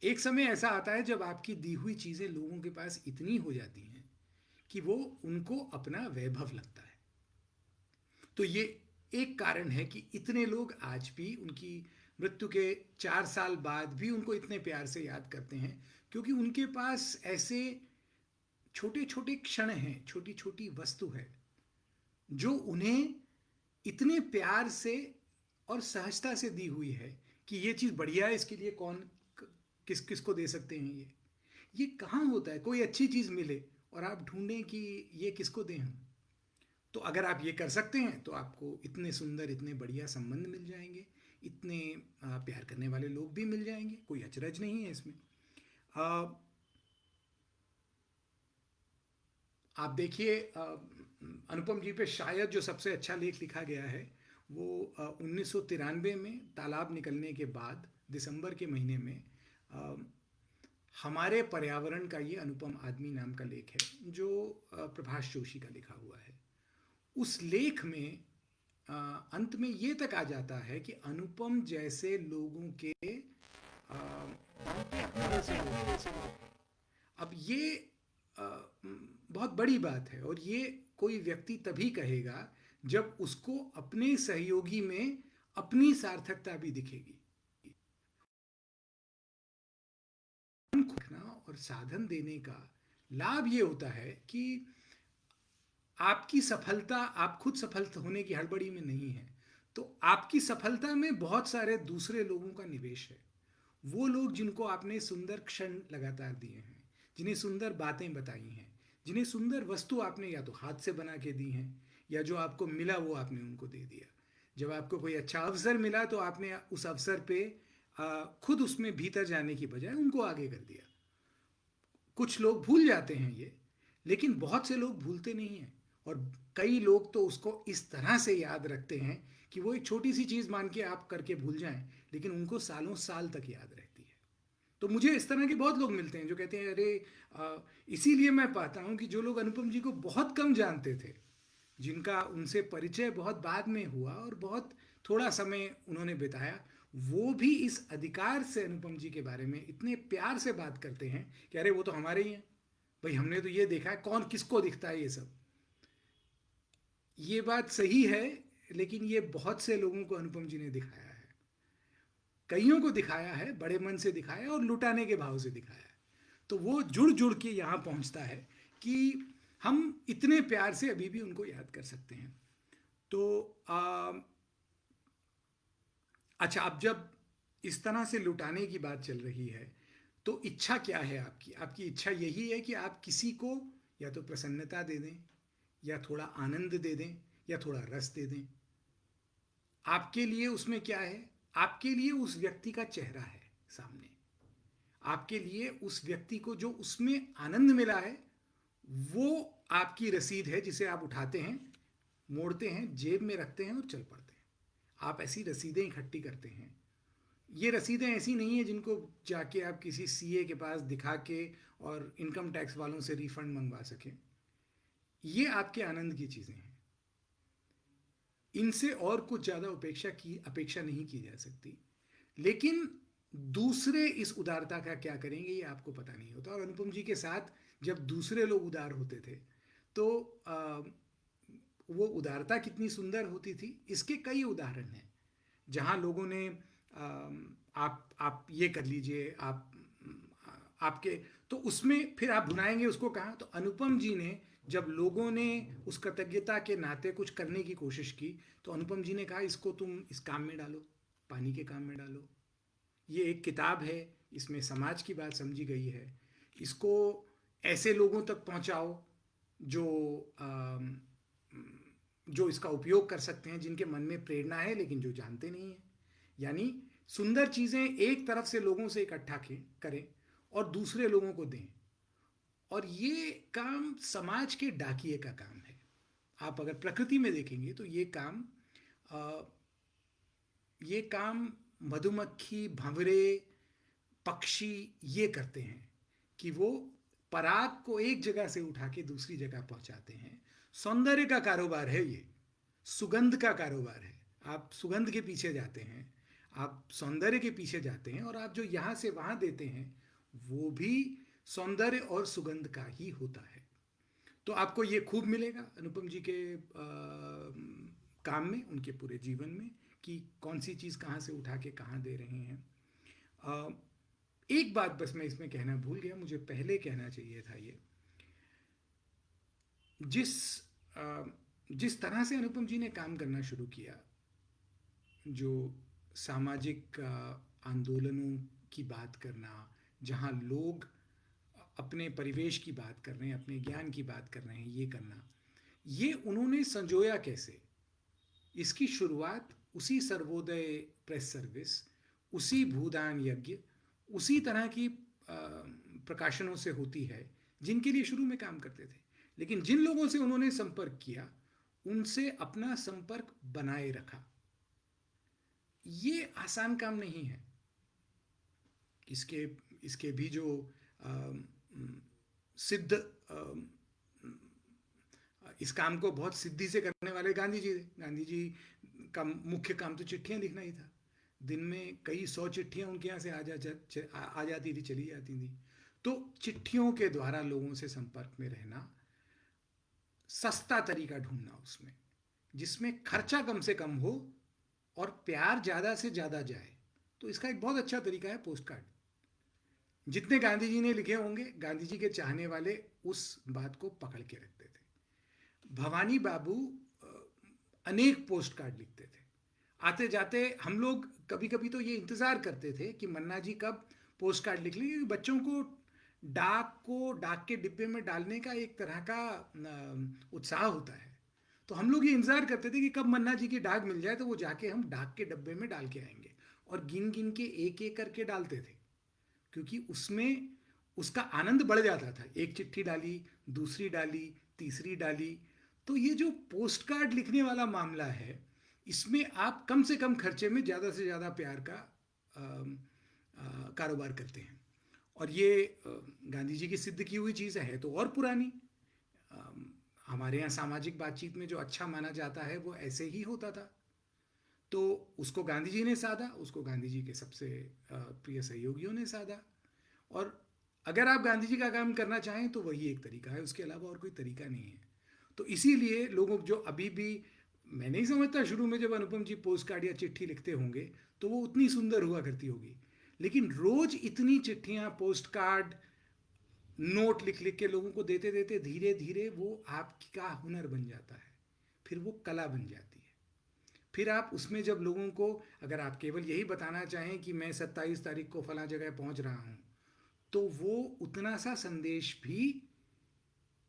एक समय ऐसा आता है जब आपकी दी हुई चीज़ें लोगों के पास इतनी हो जाती हैं कि वो उनको अपना वैभव लगता है। तो ये एक कारण है कि इतने लोग आज भी उनकी मृत्यु के 4 साल बाद भी उनको इतने प्यार से याद करते हैं, क्योंकि उनके पास ऐसे छोटे छोटे क्षण हैं, छोटी छोटी वस्तु है जो उन्हें इतने प्यार से और सहजता से दी हुई है कि ये चीज़ बढ़िया है, इसके लिए कौन किस किस को दे सकते हैं। ये कहाँ होता है कोई अच्छी चीज़ मिले और आप ढूंढें कि ये किसको दें हम। तो अगर आप ये कर सकते हैं तो आपको इतने सुंदर, इतने बढ़िया संबंध मिल जाएंगे, इतने प्यार करने वाले लोग भी मिल जाएंगे, कोई अचरज नहीं है इसमें। आप देखिए, अनुपम जी पे शायद जो सबसे अच्छा लेख लिखा गया है वो 1993 में तालाब निकलने के बाद दिसंबर के महीने में हमारे पर्यावरण का ये अनुपम आदमी नाम का लेख है जो प्रभाष जोशी का लिखा हुआ है। उस लेख में अंत में ये तक आ जाता है कि अनुपम जैसे लोगों के अब ये बहुत बड़ी बात है, और ये कोई व्यक्ति तभी कहेगा जब उसको अपने सहयोगी में अपनी सार्थकता भी दिखेगी। रखना और साधन देने का लाभ ये होता है कि आपकी सफलता, आप खुद सफल होने की हड़बड़ी में नहीं है, तो आपकी सफलता में बहुत सारे दूसरे लोगों का निवेश है। वो लोग जिनको आपने सुंदर क्षण लगातार दिए हैं, जिन्हें सुंदर बातें बताई हैं, जिन्हें सुंदर वस्तु आपने या तो हाथ से बना के दी हैं, या जो आपको मिला वो आपने उनको दे दिया। जब आपको कोई अच्छा अवसर मिला तो आपने उस अवसर पे खुद उसमें भीतर जाने की बजाय उनको आगे कर दिया। कुछ लोग भूल जाते हैं ये, लेकिन बहुत से लोग भूलते नहीं हैं, और कई लोग तो उसको इस तरह से याद रखते हैं कि वो एक छोटी सी चीज़ मान के आप करके भूल जाएं, लेकिन उनको सालों साल तक याद रहती है। तो मुझे इस तरह के बहुत लोग मिलते हैं जो कहते हैं अरे, इसीलिए मैं पाता हूँ कि जो लोग अनुपम जी को बहुत कम जानते थे, जिनका उनसे परिचय बहुत बाद में हुआ और बहुत थोड़ा समय उन्होंने बिताया, वो भी इस अधिकार से अनुपम जी के बारे में इतने प्यार से बात करते हैं कि अरे वो तो हमारे ही हैं भाई, हमने तो ये देखा है, कौन किसको दिखता है ये सब। ये बात सही है, लेकिन ये बहुत से लोगों को अनुपम जी ने दिखाया है, कईयों को दिखाया है, बड़े मन से दिखाया है और लुटाने के भाव से दिखाया है। तो वो जुड़ जुड़ के यहाँ पहुँचता है कि हम इतने प्यार से अभी भी उनको याद कर सकते हैं। तो अच्छा, अब जब इस तरह से लुटाने की बात चल रही है, तो इच्छा क्या है आपकी? आपकी इच्छा यही है कि आप किसी को या तो प्रसन्नता दे दें, या थोड़ा आनंद दे दें, या थोड़ा रस दे दें। आपके लिए उसमें क्या है? आपके लिए उस व्यक्ति का चेहरा है सामने, आपके लिए उस व्यक्ति को जो उसमें आनंद मिला है वो आपकी रसीद है, जिसे आप उठाते हैं, मोड़ते हैं, जेब में रखते हैं और चल पड़ते हैं। आप ऐसी रसीदें इकट्ठी करते हैं। ये रसीदें ऐसी नहीं है जिनको जाके आप किसी सीए के पास दिखा के और इनकम टैक्स वालों से रिफंड मंगवा सकें। ये आपके आनंद की चीज़ें हैं, इनसे और कुछ ज़्यादा अपेक्षा नहीं की जा सकती। लेकिन दूसरे इस उदारता का क्या करेंगे ये आपको पता नहीं होता। और अनुपम जी के साथ जब दूसरे लोग उदार होते थे तो वो उदारता कितनी सुंदर होती थी, इसके कई उदाहरण हैं जहाँ लोगों ने आप ये कर लीजिए, आपके, तो उसमें फिर आप भुनाएंगे उसको कहाँ? तो अनुपम जी ने जब लोगों ने उस कृतज्ञता के नाते कुछ करने की कोशिश की, तो अनुपम जी ने कहा इसको तुम इस काम में डालो, पानी के काम में डालो। ये एक किताब है, इसमें समाज की बात समझी गई है, इसको ऐसे लोगों तक पहुंचाओ जो जो इसका उपयोग कर सकते हैं, जिनके मन में प्रेरणा है लेकिन जो जानते नहीं हैं। यानी सुंदर चीज़ें एक तरफ से लोगों से इकट्ठा करें और दूसरे लोगों को दें, और ये काम समाज के डाकिए का काम है। आप अगर प्रकृति में देखेंगे तो ये काम मधुमक्खी, भंवरे, पक्षी ये करते हैं कि वो पराग को एक जगह से उठा के दूसरी जगह पहुंचाते हैं। सौंदर्य का कारोबार है ये, सुगंध का कारोबार है। आप सुगंध के पीछे जाते हैं, आप सौंदर्य के पीछे जाते हैं, और आप जो यहाँ से वहाँ देते हैं वो भी सौंदर्य और सुगंध का ही होता है। तो आपको ये खूब मिलेगा अनुपम जी के काम में, उनके पूरे जीवन में, कि कौन सी चीज़ कहाँ से उठा के कहाँ दे रहे हैं। एक बात बस मैं इसमें कहना भूल गया, मुझे पहले कहना चाहिए था ये, जिस तरह से अनुपम जी ने काम करना शुरू किया, जो सामाजिक आंदोलनों की बात करना, जहाँ लोग अपने परिवेश की बात कर रहे हैं, अपने ज्ञान की बात कर रहे हैं, ये करना, ये उन्होंने संजोया कैसे? इसकी शुरुआत उसी सर्वोदय प्रेस सर्विस, उसी भूदान यज्ञ, उसी तरह की प्रकाशनों से होती है जिनके लिए शुरू में काम करते थे। लेकिन जिन लोगों से उन्होंने संपर्क किया, उनसे अपना संपर्क बनाए रखा। ये आसान काम नहीं है। इसके भी जो सिद्ध, इस काम को बहुत सिद्धि से करने वाले गांधी जी थे। गांधी जी का मुख्य काम तो चिट्ठियां लिखना ही था। दिन में कई 100 चिट्ठियां उनके यहाँ से आ जाती थी, चली जाती थी। तो चिट्ठियों के द्वारा लोगों से संपर्क में रहना, सस्ता तरीका ढूंढना उसमें, जिसमें खर्चा कम से कम हो और प्यार ज़्यादा से ज़्यादा जाए, तो इसका एक बहुत अच्छा तरीका है पोस्ट कार्ड। जितने गांधी जी ने लिखे होंगे, गांधी जी के चाहने वाले उस बात को पकड़ के रखते थे। भवानी बाबू अनेक पोस्ट कार्ड लिखते थे। आते जाते हम लोग कभी कभी तो ये इंतज़ार करते थे कि मन्ना जी कब पोस्ट कार्ड लिख लेंगे, क्योंकि बच्चों को डाक के डिब्बे में डालने का एक तरह का उत्साह होता है। तो हम लोग ये इंतज़ार करते थे कि कब मन्ना जी की डाक मिल जाए तो वो जाके हम डाक के डब्बे में डाल के आएंगे, और गिन गिन के एक एक करके डालते थे, क्योंकि उसमें उसका आनंद बढ़ जाता था। एक चिट्ठी डाली, दूसरी डाली, तीसरी डाली। तो ये जो पोस्ट कार्ड लिखने वाला मामला है, इसमें आप कम से कम खर्चे में ज़्यादा से ज़्यादा प्यार का कारोबार करते हैं। और ये गांधी जी की सिद्ध की हुई चीज़ है तो और पुरानी। हमारे यहाँ सामाजिक बातचीत में जो अच्छा माना जाता है वो ऐसे ही होता था। तो उसको गांधी जी ने साधा, उसको गांधी जी के सबसे प्रिय सहयोगियों ने साधा। और अगर आप गांधी जी का काम करना चाहें तो वही एक तरीका है, उसके अलावा और कोई तरीका नहीं है। तो इसीलिए लोगों जो अभी भी, मैं नहीं समझता शुरू में जब अनुपम जी पोस्ट कार्ड या चिट्ठी लिखते होंगे तो वो उतनी सुंदर हुआ करती होगी, लेकिन रोज इतनी चिट्ठियां, पोस्ट कार्ड, नोट लिख लिख के लोगों को देते देते धीरे धीरे वो आपका हुनर बन जाता है, फिर वो कला बन जाती है। फिर आप उसमें जब लोगों को, अगर आप केवल यही बताना चाहें कि मैं 27 तारीख को फला जगह पहुंच रहा हूं, तो वो उतना सा संदेश भी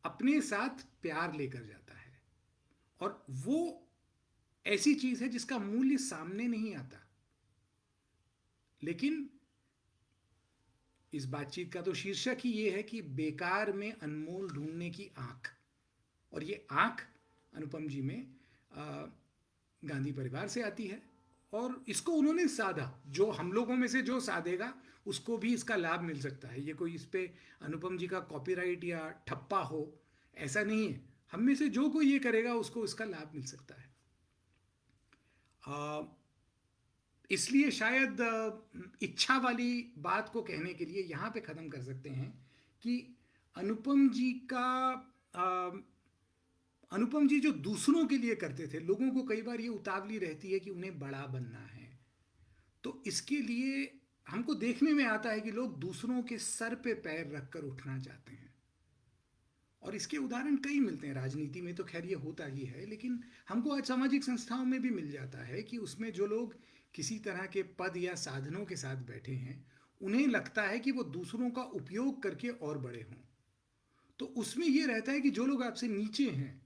अपने साथ प्यार लेकर जाता है। और वो ऐसी चीज है जिसका मूल्य सामने नहीं आता, लेकिन इस बातचीत का तो शीर्षक ही ये है कि बेकार में अनमोल ढूंढने की आंख। और ये आंख अनुपम जी में गांधी परिवार से आती है, और इसको उन्होंने साधा। जो हम लोगों में से जो साधेगा उसको भी इसका लाभ मिल सकता है। ये कोई इस पे अनुपम जी का कॉपीराइट या ठप्पा हो, ऐसा नहीं है। हम में से जो कोई ये करेगा उसको इसका लाभ मिल सकता है। इसलिए शायद इच्छा वाली बात को कहने के लिए यहाँ पे ख़त्म कर सकते हैं कि अनुपम जी का अनुपम जी जो दूसरों के लिए करते थे, लोगों को कई बार ये उतावली रहती है कि उन्हें बड़ा बनना है, तो इसके लिए हमको देखने में आता है कि लोग दूसरों के सर पे पैर रखकर उठना चाहते हैं। और इसके उदाहरण कई मिलते हैं। राजनीति में तो खैर ये होता ही है, लेकिन हमको आज सामाजिक संस्थाओं में भी मिल जाता है कि उसमें जो लोग किसी तरह के पद या साधनों के साथ बैठे हैं, उन्हें लगता है कि वो दूसरों का उपयोग करके और बड़े हों। तो उसमें ये रहता है कि जो लोग आपसे नीचे हैं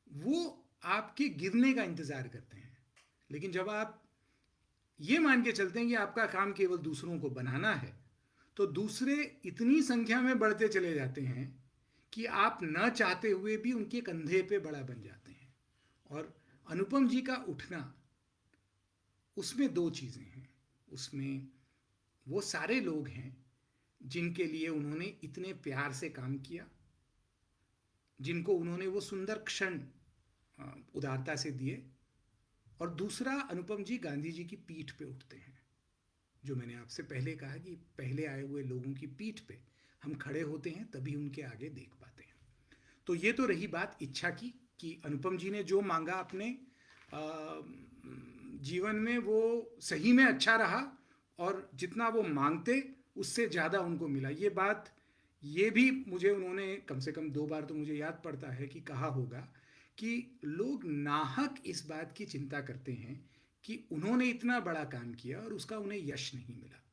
वो आपके गिरने का इंतज़ार करते हैं। लेकिन जब आप ये मान के चलते हैं कि आपका काम केवल दूसरों को बनाना है, तो दूसरे इतनी संख्या में बढ़ते चले जाते हैं कि आप न चाहते हुए भी उनके कंधे पे बड़ा बन जाते हैं। और अनुपम जी का उठना, उसमें दो चीज़ें हैं। उसमें वो सारे लोग हैं जिनके लिए उन्होंने इतने प्यार से काम किया, जिनको उन्होंने वो सुंदर क्षण उदारता से दिए। और दूसरा, अनुपम जी गांधी जी की पीठ पे उठते हैं। जो मैंने आपसे पहले कहा कि पहले आए हुए लोगों की पीठ पे हम खड़े होते हैं, तभी उनके आगे देख पाते हैं। तो ये तो रही बात इच्छा की, कि अनुपम जी ने जो मांगा अपने जीवन में वो सही में अच्छा रहा, और जितना वो मांगते उससे ज़्यादा उनको मिला। ये बात, ये भी मुझे उन्होंने कम से कम 2 बार तो मुझे याद पड़ता है कि कहा होगा कि लोग नाहक इस बात की चिंता करते हैं कि उन्होंने इतना बड़ा काम किया और उसका उन्हें यश नहीं मिला।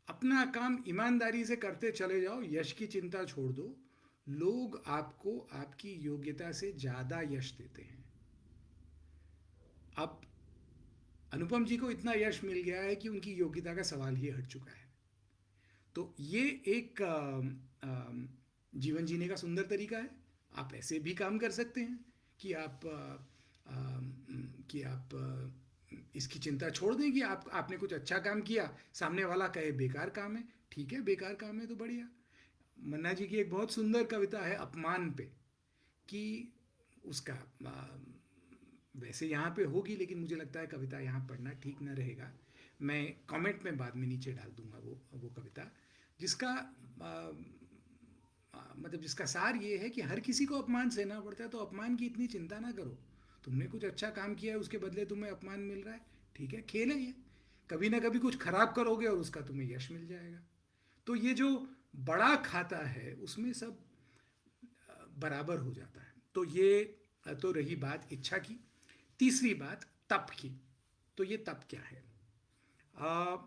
अपना काम ईमानदारी से करते चले जाओ, यश की चिंता छोड़ दो। लोग आपको आपकी योग्यता से ज़्यादा यश देते हैं। अब अनुपम जी को इतना यश मिल गया है कि उनकी योग्यता का सवाल ही हट चुका है। तो ये एक जीवन जीने का सुंदर तरीका है। आप ऐसे भी काम कर सकते हैं कि आप इसकी चिंता छोड़ दें कि आपने कुछ अच्छा काम किया, सामने वाला कहे बेकार काम है, ठीक है बेकार काम है तो बढ़िया। मन्ना जी की एक बहुत सुंदर कविता है अपमान पे, कि उसका वैसे यहाँ पे होगी, लेकिन मुझे लगता है कविता यहाँ पढ़ना ठीक न रहेगा। मैं कमेंट में बाद में नीचे डाल दूंगा वो कविता। जिसका मतलब जिसका सार ये है कि हर किसी को अपमान सहना पड़ता है, तो अपमान की इतनी चिंता ना करो। तुमने कुछ अच्छा काम किया है, उसके बदले तुम्हें अपमान मिल रहा है, ठीक है, खेल है ये। कभी ना कभी कुछ खराब करोगे और उसका तुम्हें यश मिल जाएगा। तो ये जो बड़ा खाता है उसमें सब बराबर हो जाता है। तो ये तो रही बात इच्छा की। तीसरी बात तप की। तो ये तप क्या है? आ,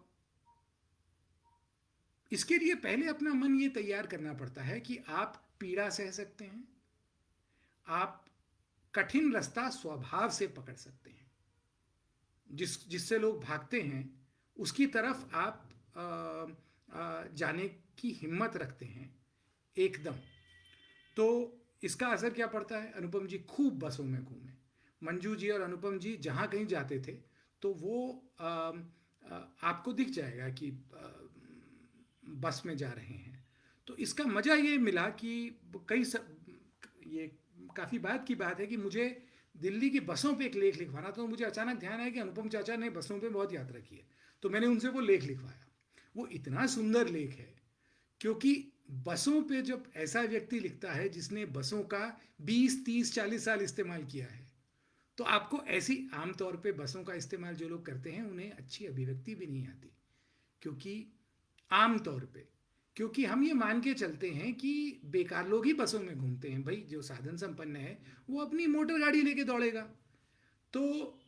इसके लिए पहले अपना मन ये तैयार करना पड़ता है कि आप पीड़ा सह सकते हैं, आप कठिन रास्ता स्वभाव से पकड़ सकते हैं। जिससे लोग भागते हैं उसकी तरफ आप जाने की हिम्मत रखते हैं एकदम। तो इसका असर क्या पड़ता है? अनुपम जी खूब बसों में घूमे। मंजू जी और अनुपम जी जहाँ कहीं जाते थे तो वो आपको दिख जाएगा कि बस में जा रहे हैं। तो इसका मज़ा ये मिला कि ये काफ़ी बात की बात है कि मुझे दिल्ली की बसों पे एक लेख लिखवाना था। तो मुझे अचानक ध्यान आया कि अनुपम चाचा ने बसों पे बहुत यात्रा की है, तो मैंने उनसे वो लेख लिखवाया। वो इतना सुंदर लेख है, क्योंकि बसों पे जब ऐसा व्यक्ति लिखता है जिसने बसों का 20, 30, 40 साल इस्तेमाल किया है, तो आपको ऐसी आमतौर पे बसों का इस्तेमाल जो लोग करते हैं उन्हें अच्छी अभिव्यक्ति भी नहीं आती। क्योंकि आमतौर पे, क्योंकि हम ये मान के चलते हैं कि बेकार लोग ही बसों में घूमते हैं। भाई जो साधन संपन्न है वो अपनी मोटर गाड़ी लेके दौड़ेगा। तो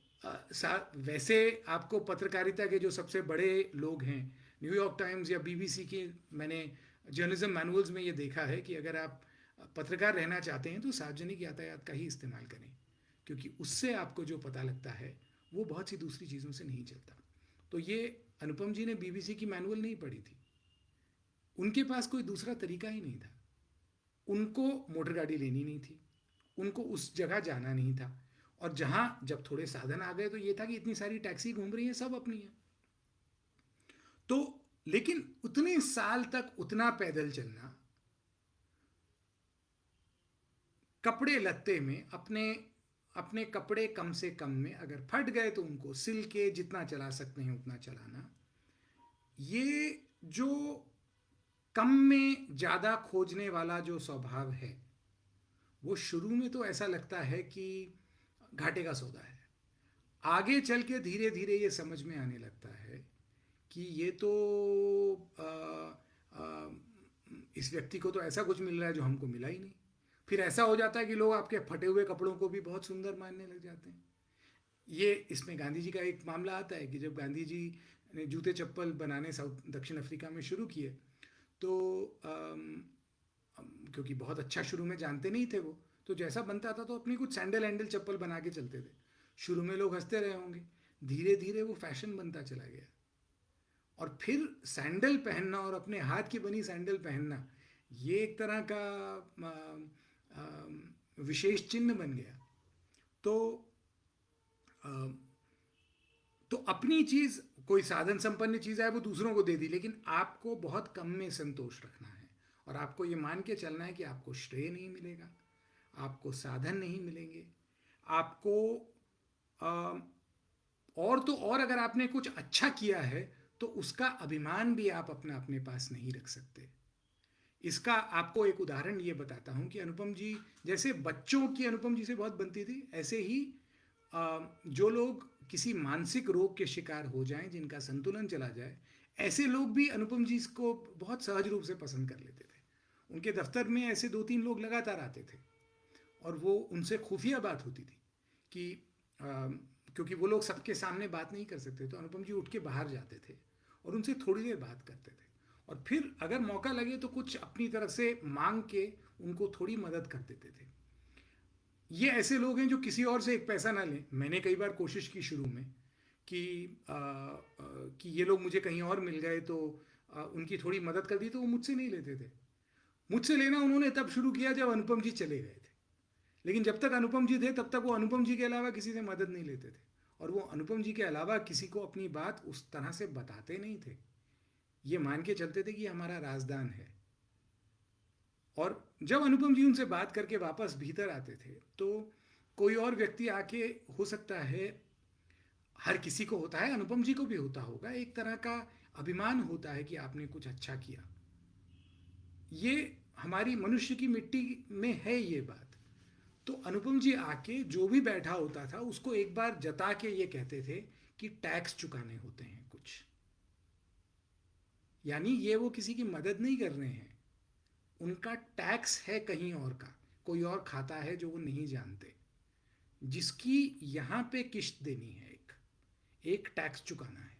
वैसे आपको पत्रकारिता के जो सबसे बड़े लोग हैं, न्यूयॉर्क टाइम्स या बीबीसी की, मैंने जर्नलिज्म मैनुअल्स में ये देखा है कि अगर आप पत्रकार रहना चाहते हैं तो सार्वजनिक यातायात का ही इस्तेमाल करें, क्योंकि उससे आपको जो पता लगता है वो बहुत सी दूसरी चीज़ों से नहीं चलता। तो ये अनुपम जी ने बीबीसी की मैनुअल नहीं पढ़ी थी, उनके पास कोई दूसरा तरीका ही नहीं था। उनको मोटर गाड़ी लेनी नहीं थी, उनको उस जगह जाना नहीं था। और जहाँ जब थोड़े साधन आ गए तो ये था कि इतनी सारी टैक्सी घूम रही हैं, सब अपनी हैं। तो लेकिन उतने साल तक उतना पैदल चलना, कपड़े लत्ते में अपने अपने कपड़े कम से कम में अगर फट गए तो उनको सिल के जितना चला सकते हैं उतना चलाना, ये जो कम में ज़्यादा खोजने वाला जो स्वभाव है, वो शुरू में तो ऐसा लगता है कि घाटे का सौदा है। आगे चल के धीरे धीरे ये समझ में आने लगता है कि ये तो आ, आ, इस व्यक्ति को तो ऐसा कुछ मिल रहा है जो हमको मिला ही नहीं। फिर ऐसा हो जाता है कि लोग आपके फटे हुए कपड़ों को भी बहुत सुंदर मानने लग जाते हैं। ये इसमें गांधी जी का एक मामला आता है कि जब गांधी जी ने जूते चप्पल बनाने साउथ दक्षिण अफ्रीका में शुरू किए, तो क्योंकि बहुत अच्छा शुरू में जानते नहीं थे वो, तो जैसा बनता था तो अपनी कुछ सैंडल हैंडल चप्पल बना के चलते थे। शुरू में लोग हंसते रहे होंगे, धीरे धीरे वो फैशन बनता चला गया। और फिर सैंडल पहनना और अपने हाथ की बनी सैंडल पहनना ये एक तरह का विशेष चिन्ह बन गया। तो तो अपनी चीज़, कोई साधन संपन्न चीज़ है वो दूसरों को दे दी, लेकिन आपको बहुत कम में संतोष रखना है। और आपको ये मान के चलना है कि आपको श्रेय नहीं मिलेगा, आपको साधन नहीं मिलेंगे, आपको और तो और अगर आपने कुछ अच्छा किया है तो उसका अभिमान भी आप अपने पास नहीं रख सकते। इसका आपको एक उदाहरण ये बताता हूँ कि अनुपम जी जैसे बच्चों की अनुपम जी से बहुत बनती थी, ऐसे ही जो लोग किसी मानसिक रोग के शिकार हो जाएं, जिनका संतुलन चला जाए, ऐसे लोग भी अनुपम जी को बहुत सहज रूप से पसंद कर लेते थे। उनके दफ्तर में ऐसे 2-3 लोग लगातार आते थे और वो उनसे खुफिया बात होती थी कि क्योंकि वो लोग सबके सामने बात नहीं कर सकते, तो अनुपम जी उठ के बाहर जाते थे और उनसे थोड़ी देर बात करते थे। और फिर अगर मौका लगे तो कुछ अपनी तरफ से मांग के उनको थोड़ी मदद कर देते थे। ये ऐसे लोग हैं जो किसी और से एक पैसा ना लें। मैंने कई बार कोशिश की शुरू में कि कि ये लोग मुझे कहीं और मिल गए तो उनकी थोड़ी मदद कर दी, तो वो मुझसे नहीं लेते थे। मुझसे लेना उन्होंने तब शुरू किया जब अनुपम जी चले गए थे। लेकिन जब तक अनुपम जी थे तब तक वो अनुपम जी के अलावा किसी से मदद नहीं लेते थे, और वो अनुपम जी के अलावा किसी को अपनी बात उस तरह से बताते नहीं थे। ये मान के चलते थे कि हमारा राजदान है। और जब अनुपम जी उनसे बात करके वापस भीतर आते थे तो कोई और व्यक्ति आके, हो सकता है हर किसी को होता है, अनुपम जी को भी होता होगा, एक तरह का अभिमान होता है कि आपने कुछ अच्छा किया। ये हमारी मनुष्य की मिट्टी में है ये बात। तो अनुपम जी आके जो भी बैठा होता था उसको एक बार जता के ये कहते थे कि टैक्स चुकाने होते हैं कुछ। यानी ये वो किसी की मदद नहीं कर रहे हैं, उनका टैक्स है कहीं और का, कोई और खाता है जो वो नहीं जानते, जिसकी यहाँ पे किश्त देनी है, एक टैक्स चुकाना है।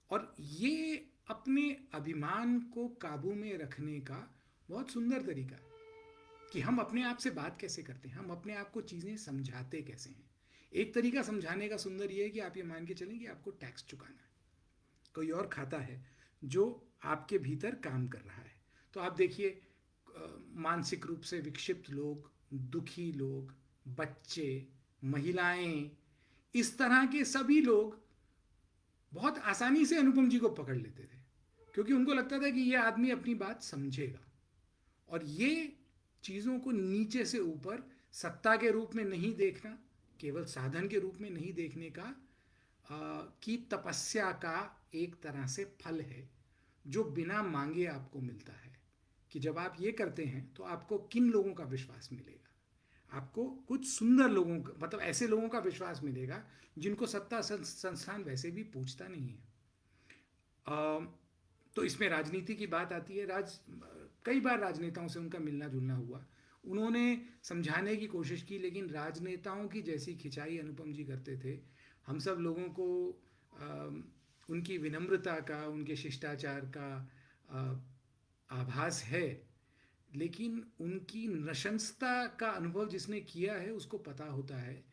और ये अपने अभिमान को काबू में रखने का बहुत सुंदर तरीका है कि हम अपने आप से बात कैसे करते हैं, हम अपने आप को चीज़ें समझाते कैसे हैं। एक तरीका समझाने का सुंदर ये है कि आप ये मान के चलें कि आपको टैक्स चुकाना है, कोई और खाता है जो आपके भीतर काम कर रहा है। तो आप देखिए, मानसिक रूप से विक्षिप्त लोग, दुखी लोग, बच्चे, महिलाएं, इस तरह के सभी लोग बहुत आसानी से अनुपम जी को पकड़ लेते थे, क्योंकि उनको लगता था कि ये आदमी अपनी बात समझेगा। और ये चीज़ों को नीचे से ऊपर सत्ता के रूप में नहीं देखना, केवल साधन के रूप में नहीं देखने का की तपस्या का एक तरह से फल है, जो बिना मांगे आपको मिलता है। कि जब आप ये करते हैं तो आपको किन लोगों का विश्वास मिलेगा, आपको कुछ सुंदर लोगों का, मतलब ऐसे लोगों का विश्वास मिलेगा जिनको सत्ता संस्थान वैसे भी पूछता नहीं है। तो इसमें राजनीति की बात आती है। कई बार राजनेताओं से उनका मिलना जुलना हुआ, उन्होंने समझाने की कोशिश की, लेकिन राजनेताओं की जैसी खिंचाई अनुपम जी करते थे। हम सब लोगों को उनकी विनम्रता का, उनके शिष्टाचार का आभास है, लेकिन उनकी नृशंसता का अनुभव जिसने किया है उसको पता होता है।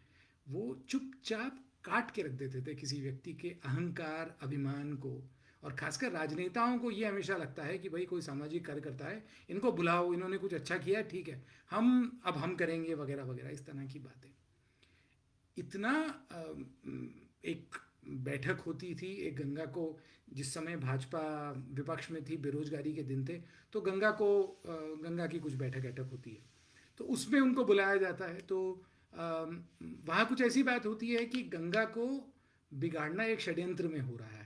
वो चुपचाप काट के रख देते थे किसी व्यक्ति के अहंकार, अभिमान को। और खासकर राजनेताओं को ये हमेशा लगता है कि भाई कोई सामाजिक कार्य करता है, इनको बुलाओ, इन्होंने कुछ अच्छा किया, ठीक है, हम करेंगे वगैरह वगैरह, इस तरह की बातें। इतना एक बैठक होती थी एक गंगा को, जिस समय भाजपा विपक्ष में थी, बेरोजगारी के दिन थे, तो गंगा की कुछ बैठक होती है, तो उसमें उनको बुलाया जाता है। तो वहाँ कुछ ऐसी बात होती है कि गंगा को बिगाड़ना एक षड्यंत्र में हो रहा है,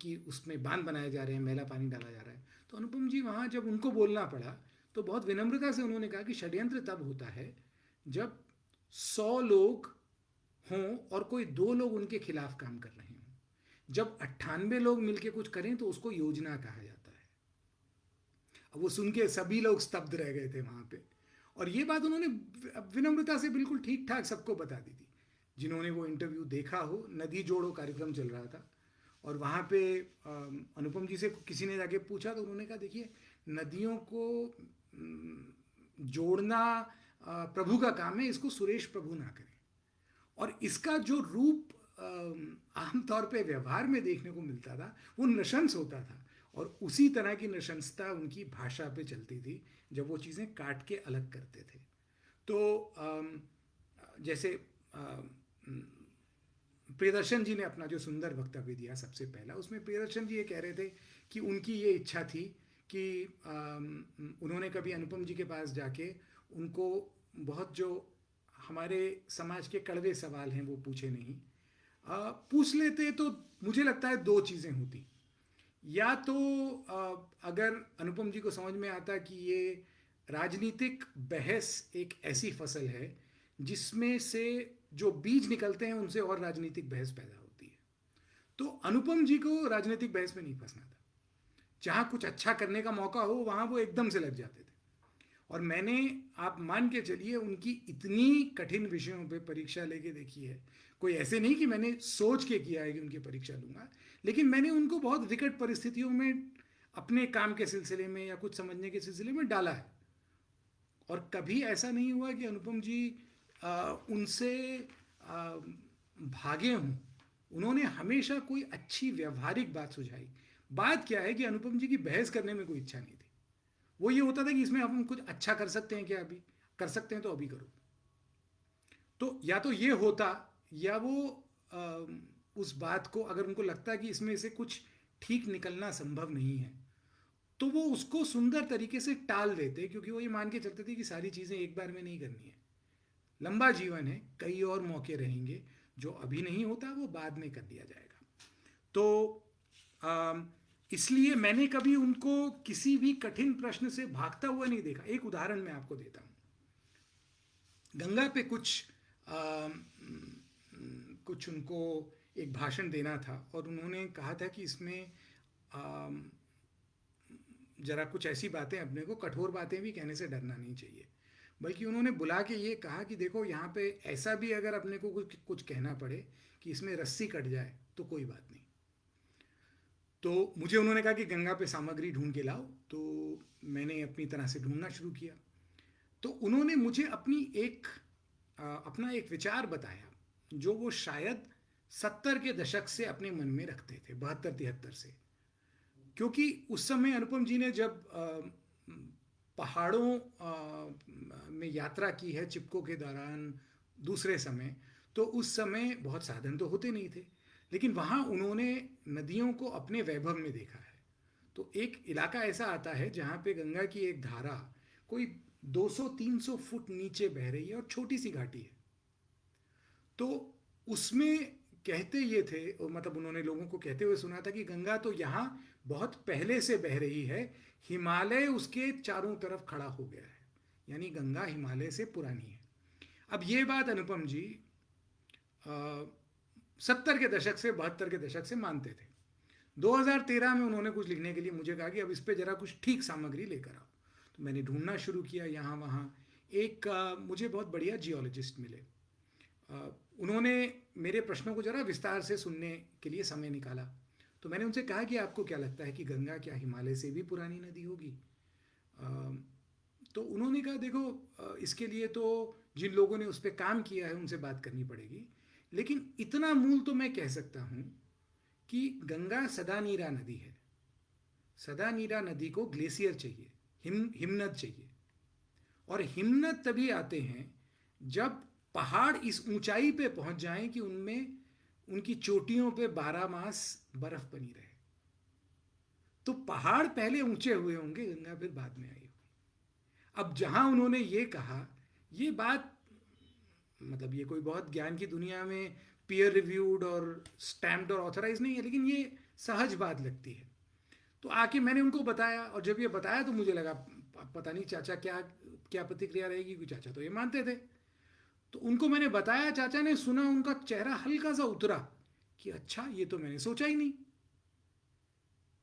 कि उसमें बांध बनाए जा रहे हैं, मैला पानी डाला जा रहा है। तो अनुपम जी वहाँ जब उनको बोलना पड़ा तो बहुत विनम्रता से उन्होंने कहा कि षड्यंत्र तब होता है जब 100 लोग हों और कोई 2 लोग उनके खिलाफ काम कर रहे हों। जब 98 लोग मिलके कुछ करें तो उसको योजना कहा जाता है। अब वो सुन के सभी लोग स्तब्ध रह गए थे वहाँ पे, और ये बात उन्होंने विनम्रता से बिल्कुल ठीक ठाक सबको बता दी थी। जिन्होंने वो इंटरव्यू देखा हो, नदी जोड़ो कार्यक्रम चल रहा था, और वहाँ पे अनुपम जी से किसी ने जाके पूछा तो उन्होंने कहा देखिए, नदियों को जोड़ना प्रभु का काम है, इसको सुरेश प्रभु ना करें। और इसका जो रूप आमतौर पे व्यवहार में देखने को मिलता था वो नृशंस होता था, और उसी तरह की नृशंसता उनकी भाषा पे चलती थी जब वो चीज़ें काट के अलग करते थे। तो जैसे प्रियदर्शन जी ने अपना जो सुंदर वक्तव्य दिया सबसे पहला, उसमें प्रियदर्शन जी ये कह रहे थे कि उनकी ये इच्छा थी कि उन्होंने कभी अनुपम जी के पास जाके उनको बहुत जो हमारे समाज के कड़वे सवाल हैं वो पूछे नहीं, पूछ लेते तो मुझे लगता है 2 चीज़ें होती। या तो अगर अनुपम जी को समझ में आता कि ये राजनीतिक बहस एक ऐसी फसल है जिसमें से जो बीज निकलते हैं उनसे और राजनीतिक बहस पैदा होती है, तो अनुपम जी को राजनीतिक बहस में नहीं फंसना था। जहाँ कुछ अच्छा करने का मौका हो वहाँ वो एकदम से लग जाते थे। और मैंने, आप मान के चलिए, उनकी इतनी कठिन विषयों पे परीक्षा लेके देखी है। कोई ऐसे नहीं कि मैंने सोच के किया है कि उनकी परीक्षा लूँगा, लेकिन मैंने उनको बहुत विकट परिस्थितियों में अपने काम के सिलसिले में या कुछ समझने के सिलसिले में डाला है। और कभी ऐसा नहीं हुआ कि अनुपम जी उनसे भागे हों। उन्होंने हमेशा कोई अच्छी व्यवहारिक बात सुझाई। बात क्या है कि अनुपम जी की बहस करने में कोई इच्छा नहीं थी। वो ये होता था कि इसमें हम कुछ अच्छा कर सकते हैं क्या, अभी कर सकते हैं तो अभी करो। तो या तो ये होता, या वो उस बात को, अगर उनको लगता कि इसमें से कुछ ठीक निकलना संभव नहीं है, तो वो उसको सुंदर तरीके से टाल देते, क्योंकि वो ये मान के चलते थे कि सारी चीज़ें एक बार में नहीं करनी है, लंबा जीवन है, कई और मौके रहेंगे, जो अभी नहीं होता वो बाद में कर दिया जाएगा। तो इसलिए मैंने कभी उनको किसी भी कठिन प्रश्न से भागता हुआ नहीं देखा। एक उदाहरण मैं आपको देता हूँ। गंगा पे कुछ उनको एक भाषण देना था और उन्होंने कहा था कि इसमें ज़रा कुछ ऐसी बातें, अपने को कठोर बातें भी कहने से डरना नहीं चाहिए। बल्कि उन्होंने बुला के ये कहा कि देखो यहाँ पे ऐसा भी अगर अपने को कुछ कुछ कहना पड़े कि इसमें रस्सी कट जाए तो कोई बात नहीं। तो मुझे उन्होंने कहा कि गंगा पे सामग्री ढूंढ के लाओ, तो मैंने अपनी तरह से ढूंढना शुरू किया। तो उन्होंने मुझे अपना एक विचार बताया जो वो शायद 70 के दशक से अपने मन में रखते थे, 72-73 से। क्योंकि उस समय अनुपम जी ने जब पहाड़ों में यात्रा की है चिपको के दौरान, दूसरे समय, तो उस समय बहुत साधन तो होते नहीं थे, लेकिन वहाँ उन्होंने नदियों को अपने वैभव में देखा है। तो एक इलाका ऐसा आता है जहाँ पे गंगा की एक धारा कोई 200-300 फुट नीचे बह रही है और छोटी सी घाटी है। तो उसमें कहते ये थे, मतलब उन्होंने लोगों को कहते हुए सुना था कि गंगा तो यहाँ बहुत पहले से बह रही है, हिमालय उसके चारों तरफ खड़ा हो गया है, यानी गंगा हिमालय से पुरानी है। अब ये बात अनुपम जी 70 के दशक से, 72 के दशक से मानते थे। 2013 में उन्होंने कुछ लिखने के लिए मुझे कहा कि अब इस पर ज़रा कुछ ठीक सामग्री लेकर आओ। तो मैंने ढूंढना शुरू किया यहाँ वहाँ। एक मुझे बहुत बढ़िया जियोलॉजिस्ट मिले। उन्होंने मेरे प्रश्नों को ज़रा विस्तार से सुनने के लिए समय निकाला। तो मैंने उनसे कहा कि आपको क्या लगता है कि गंगा क्या हिमालय से भी पुरानी नदी होगी? तो उन्होंने कहा देखो, इसके लिए तो जिन लोगों ने उस पर काम किया है उनसे बात करनी पड़ेगी, लेकिन इतना मूल तो मैं कह सकता हूँ कि गंगा सदा नीरा नदी है। सदा नीरा नदी को ग्लेशियर चाहिए, हिमनद चाहिए। और हिमनद तभी आते हैं जब पहाड़ इस ऊंचाई पे पहुंच जाएं कि उनमें, उनकी चोटियों पे 12 मास बर्फ बनी रहे। तो पहाड़ पहले ऊंचे हुए होंगे, गंगा फिर बाद में आई होगी। अब जहां उन्होंने ये कहा, ये बात, मतलब ये कोई बहुत ज्ञान की दुनिया में पीयर रिव्यूड और स्टैम्प्ड और ऑथराइज नहीं है, लेकिन ये सहज बात लगती है। तो आके मैंने उनको बताया, और जब ये बताया तो मुझे लगा पता नहीं चाचा क्या क्या प्रतिक्रिया रहेगी, क्योंकि चाचा तो ये मानते थे। तो उनको मैंने बताया, चाचा ने सुना, उनका चेहरा हल्का सा उतरा कि अच्छा, ये तो मैंने सोचा ही नहीं।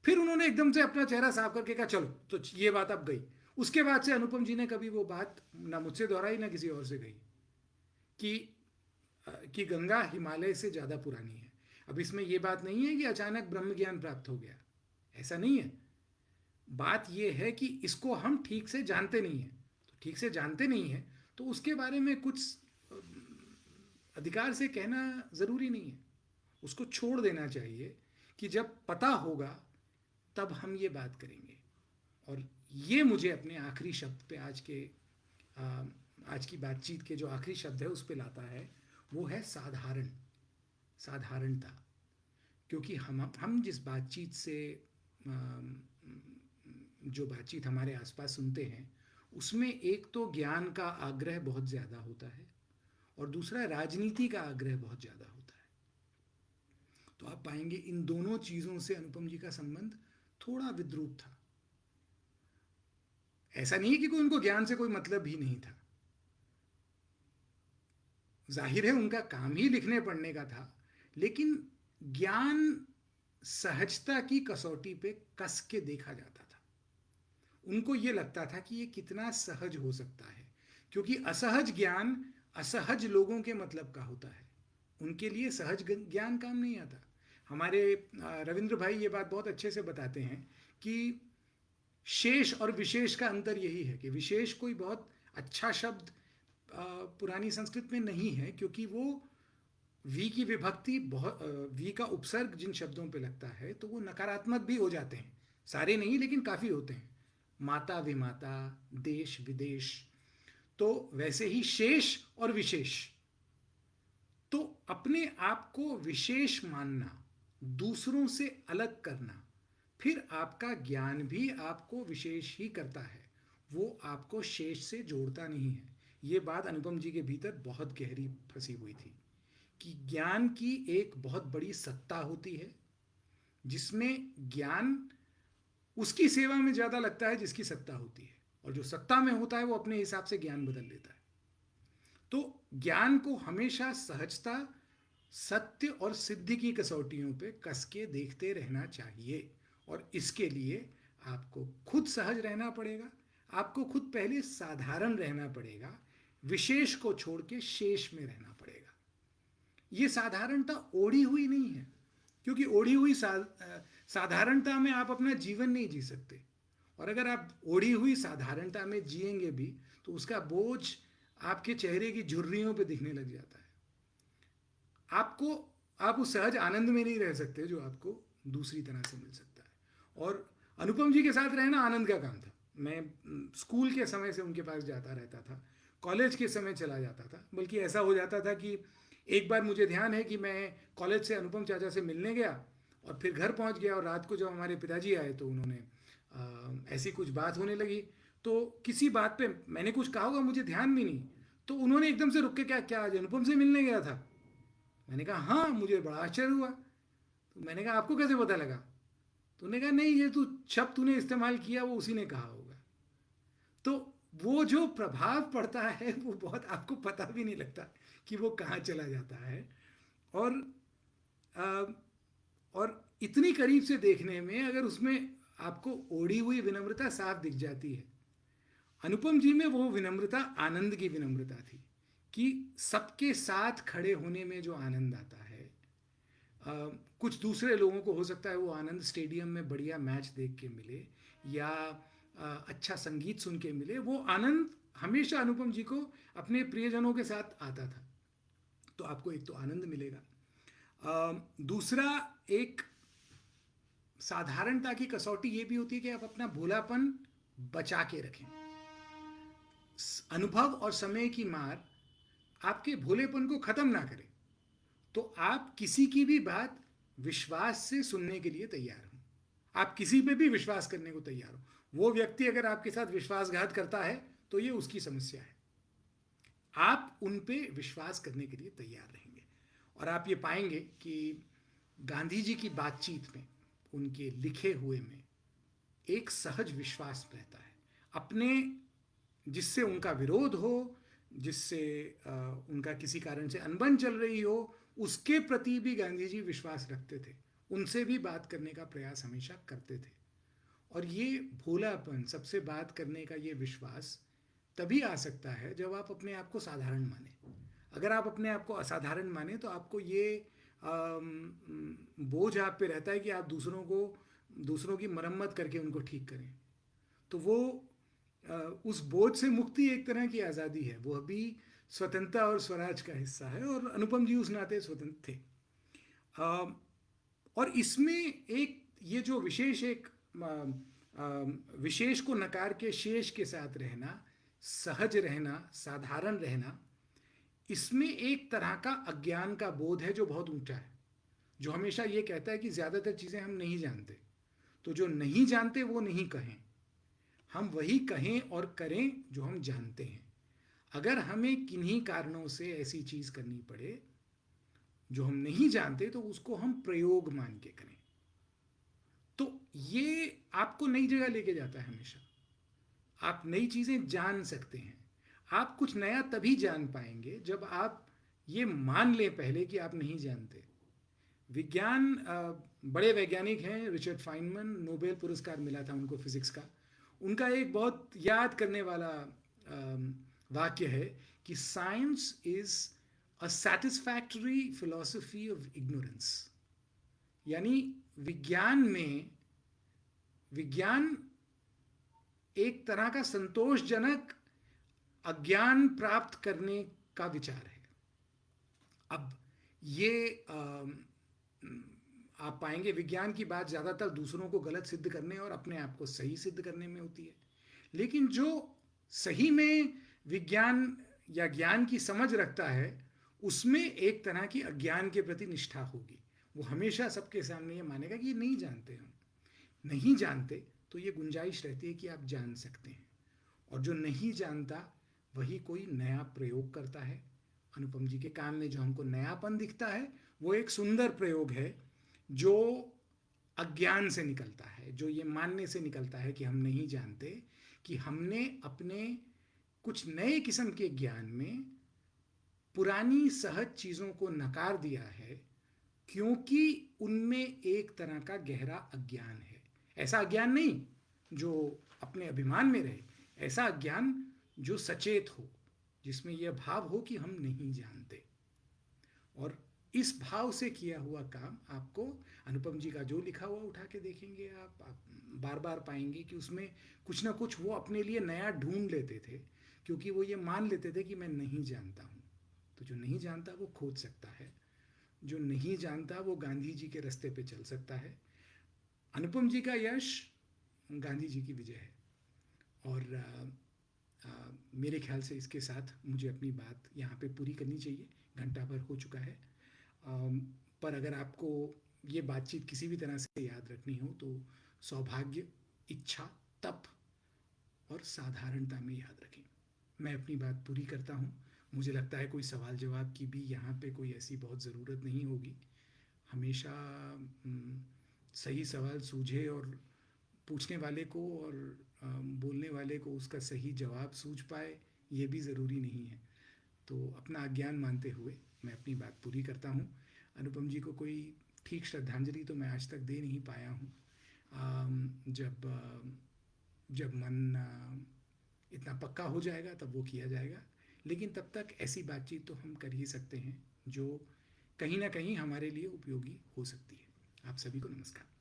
फिर उन्होंने एकदम से अपना चेहरा साफ करके कहा चलो, तो ये बात अब गई। उसके बाद से अनुपम जी ने कभी वो बात ना मुझसे दोहराई ना किसी और से गई कि गंगा हिमालय से ज़्यादा पुरानी है। अब इसमें यह बात नहीं है कि अचानक ब्रह्म ज्ञान प्राप्त हो गया, ऐसा नहीं है। बात यह है कि इसको हम ठीक से जानते नहीं हैं। तो ठीक से जानते नहीं हैं तो उसके बारे में कुछ अधिकार से कहना ज़रूरी नहीं है। उसको छोड़ देना चाहिए कि जब पता होगा तब हम ये बात करेंगे। और ये मुझे अपने आखिरी शब्द पे, आज की बातचीत के जो आखिरी शब्द है उस पे लाता है, वो है साधारण, साधारणता। क्योंकि हम जिस बातचीत से, जो बातचीत हमारे आसपास सुनते हैं, उसमें एक तो ज्ञान का आग्रह बहुत ज़्यादा होता है और दूसरा राजनीति का आग्रह बहुत ज़्यादा होता है। तो आप पाएंगे इन दोनों चीज़ों से अनुपम जी का संबंध थोड़ा विद्रूप था। ऐसा नहीं है कि कोई उनको ज्ञान से कोई मतलब ही नहीं था, जाहिर है उनका काम ही लिखने पढ़ने का था, लेकिन ज्ञान सहजता की कसौटी पे कस के देखा जाता था। उनको ये लगता था कि ये कितना सहज हो सकता है, क्योंकि असहज ज्ञान असहज लोगों के मतलब का होता है, उनके लिए सहज ज्ञान काम नहीं आता। हमारे रविंद्र भाई ये बात बहुत अच्छे से बताते हैं कि शेष और विशेष का अंतर यही है कि विशेष कोई बहुत अच्छा शब्द पुरानी संस्कृत में नहीं है, क्योंकि वो वी की विभक्ति बहुत, वी का उपसर्ग जिन शब्दों पे लगता है तो वो नकारात्मक भी हो जाते हैं, सारे नहीं लेकिन काफ़ी होते हैं। माता विमाता, देश विदेश। तो वैसे ही शेष और विशेष, तो अपने आप को विशेष मानना, दूसरों से अलग करना, फिर आपका ज्ञान भी आपको विशेष ही करता है, वो आपको शेष से जोड़ता नहीं है। ये बात अनुपम जी के भीतर बहुत गहरी फंसी हुई थी कि ज्ञान की एक बहुत बड़ी सत्ता होती है, जिसमें ज्ञान उसकी सेवा में ज़्यादा लगता है जिसकी सत्ता होती है, और जो सत्ता में होता है वो अपने हिसाब से ज्ञान बदल लेता है। तो ज्ञान को हमेशा सहजता, सत्य और सिद्धि की कसौटियों पे कस के देखते रहना चाहिए। और इसके लिए आपको खुद सहज रहना पड़ेगा, आपको खुद पहले साधारण रहना पड़ेगा, विशेष को छोड़ के शेष में रहना पड़ेगा। ये साधारणता ओढ़ी हुई नहीं है, क्योंकि ओढ़ी हुई साधारणता में आप अपना जीवन नहीं जी सकते। और अगर आप ओढ़ी हुई साधारणता में जिएंगे भी तो उसका बोझ आपके चेहरे की झुर्रियों पे दिखने लग जाता है। आपको आप उस सहज आनंद में नहीं रह सकते जो आपको दूसरी तरह से मिल सकता है। और अनुपम जी के साथ रहना आनंद का काम था। मैं स्कूल के समय से उनके पास जाता रहता था, कॉलेज के समय चला जाता था, बल्कि ऐसा हो जाता था कि एक बार मुझे ध्यान है कि मैं कॉलेज से अनुपम चाचा से मिलने गया और फिर घर पहुंच गया, और रात को जब हमारे पिताजी आए तो उन्होंने ऐसी कुछ बात होने लगी, तो किसी बात पे मैंने कुछ कहा होगा, मुझे ध्यान भी नहीं, तो उन्होंने एकदम से रुक के, क्या क्या आज अनुपम से मिलने गया था? मैंने कहा हाँ, मुझे बड़ा आश्चर्य हुआ। तो मैंने कहा आपको कैसे पता लगा? तो उन्होंने कहा नहीं, ये तू शब्द तूने इस्तेमाल किया वो उसी ने कहा होगा। तो वो जो प्रभाव पड़ता है वो बहुत आपको पता भी नहीं लगता कि वो कहाँ चला जाता है। और आ, और इतनी करीब से देखने में अगर उसमें आपको ओढ़ी हुई विनम्रता साफ दिख जाती है, अनुपम जी में वो विनम्रता आनंद की विनम्रता थी कि सबके साथ खड़े होने में जो आनंद आता है। कुछ दूसरे लोगों को हो सकता है वो आनंद स्टेडियम में बढ़िया मैच देख के मिले, या अच्छा संगीत सुन के मिले। वो आनंद हमेशा अनुपम जी को अपने प्रियजनों के साथ आता था। तो आपको एक तो आनंद मिलेगा, दूसरा एक साधारणता की कसौटी ये भी होती है कि आप अपना भोलापन बचा के रखें। अनुभव और समय की मार आपके भोलेपन को खत्म ना करे, तो आप किसी की भी बात विश्वास से सुनने के लिए तैयार हो, आप किसी पे भी विश्वास करने को तैयार हो। वो व्यक्ति अगर आपके साथ विश्वासघात करता है तो ये उसकी समस्या है, आप उन पे विश्वास करने के लिए तैयार रहेंगे। और आप ये पाएंगे कि गांधी जी की बातचीत में, उनके लिखे हुए में एक सहज विश्वास रहता है अपने, जिससे उनका विरोध हो, जिससे उनका किसी कारण से अनबन चल रही हो, उसके प्रति भी गांधी जी विश्वास रखते थे, उनसे भी बात करने का प्रयास हमेशा करते थे। और ये भोलापन, सबसे बात करने का ये विश्वास तभी आ सकता है जब आप अपने आप को साधारण माने। अगर आप अपने आप को असाधारण माने तो आपको ये बोझ आप पे रहता है कि आप दूसरों की मरम्मत करके उनको ठीक करें। तो वो उस बोझ से मुक्ति एक तरह की आज़ादी है, वो अभी स्वतंत्रता और स्वराज का हिस्सा है, और अनुपम जी उस नाते स्वतंत्र थे। और इसमें एक ये जो विशेष एक विशेष को नकार के शेष के साथ रहना, सहज रहना, साधारण रहना, इसमें एक तरह का अज्ञान का बोध है जो बहुत ऊंचा है, जो हमेशा ये कहता है कि ज़्यादातर चीज़ें हम नहीं जानते, तो जो नहीं जानते वो नहीं कहें, हम वही कहें और करें जो हम जानते हैं। अगर हमें किन्हीं कारणों से ऐसी चीज़ करनी पड़े जो हम नहीं जानते तो उसको हम प्रयोग मान के करें। तो ये आपको नई जगह लेके जाता है हमेशा। आप नई चीज़ें जान सकते हैं। आप कुछ नया तभी जान पाएंगे जब आप ये मान लें पहले कि आप नहीं जानते। विज्ञान, बड़े वैज्ञानिक हैं, रिचर्ड फाइनमैन, नोबेल पुरस्कार मिला था उनको फिजिक्स का। उनका एक बहुत याद करने वाला वाक्य है कि science is a satisfactory philosophy of ignorance. यानी विज्ञान एक तरह का संतोषजनक अज्ञान प्राप्त करने का विचार है। अब ये आप पाएंगे विज्ञान की बात ज़्यादातर दूसरों को गलत सिद्ध करने और अपने आप को सही सिद्ध करने में होती है, लेकिन जो सही में विज्ञान या ज्ञान की समझ रखता है उसमें एक तरह की अज्ञान के प्रति निष्ठा होगी। वो हमेशा सबके सामने ये मानेगा कि ये नहीं जानते, हम नहीं जानते, तो ये गुंजाइश रहती है कि आप जान सकते हैं। और जो नहीं जानता वही कोई नया प्रयोग करता है। अनुपम जी के काम में जो हमको नयापन दिखता है वो एक सुंदर प्रयोग है, जो अज्ञान से निकलता है, जो ये मानने से निकलता है कि हम नहीं जानते, कि हमने अपने कुछ नए किस्म के ज्ञान में पुरानी सहज चीज़ों को नकार दिया है, क्योंकि उनमें एक तरह का गहरा अज्ञान है। ऐसा अज्ञान नहीं जो अपने अभिमान में रहे, ऐसा अज्ञान जो सचेत हो, जिसमें यह भाव हो कि हम नहीं जानते। और इस भाव से किया हुआ काम आपको अनुपम जी का जो लिखा हुआ उठा के देखेंगे आप बार बार पाएंगे कि उसमें कुछ ना कुछ वो अपने लिए नया ढूंढ लेते थे, क्योंकि वो ये मान लेते थे कि मैं नहीं जानता हूँ। तो जो नहीं जानता वो खोज सकता है, जो नहीं जानता वो गांधी जी के रास्ते पे चल सकता है। अनुपम जी का यश गांधी जी की विजय है। और मेरे ख्याल से इसके साथ मुझे अपनी बात यहाँ पे पूरी करनी चाहिए, घंटा भर हो चुका है। पर अगर आपको ये बातचीत किसी भी तरह से याद रखनी हो तो सौभाग्य, इच्छा, तप और साधारणता में याद रखें। मैं अपनी बात पूरी करता हूँ। मुझे लगता है कोई सवाल जवाब की भी यहाँ पे कोई ऐसी बहुत ज़रूरत नहीं होगी। हमेशा सही सवाल सूझे और पूछने वाले को और बोलने वाले को उसका सही जवाब सूझ पाए, ये भी ज़रूरी नहीं है। तो अपना अज्ञान मानते हुए मैं अपनी बात पूरी करता हूँ। अनुपम जी को कोई ठीक श्रद्धांजलि तो मैं आज तक दे नहीं पाया हूँ। जब जब मन इतना पक्का हो जाएगा तब वो किया जाएगा, लेकिन तब तक ऐसी बातचीत तो हम कर ही सकते हैं जो कहीं ना कहीं हमारे लिए उपयोगी हो सकती है। आप सभी को नमस्कार।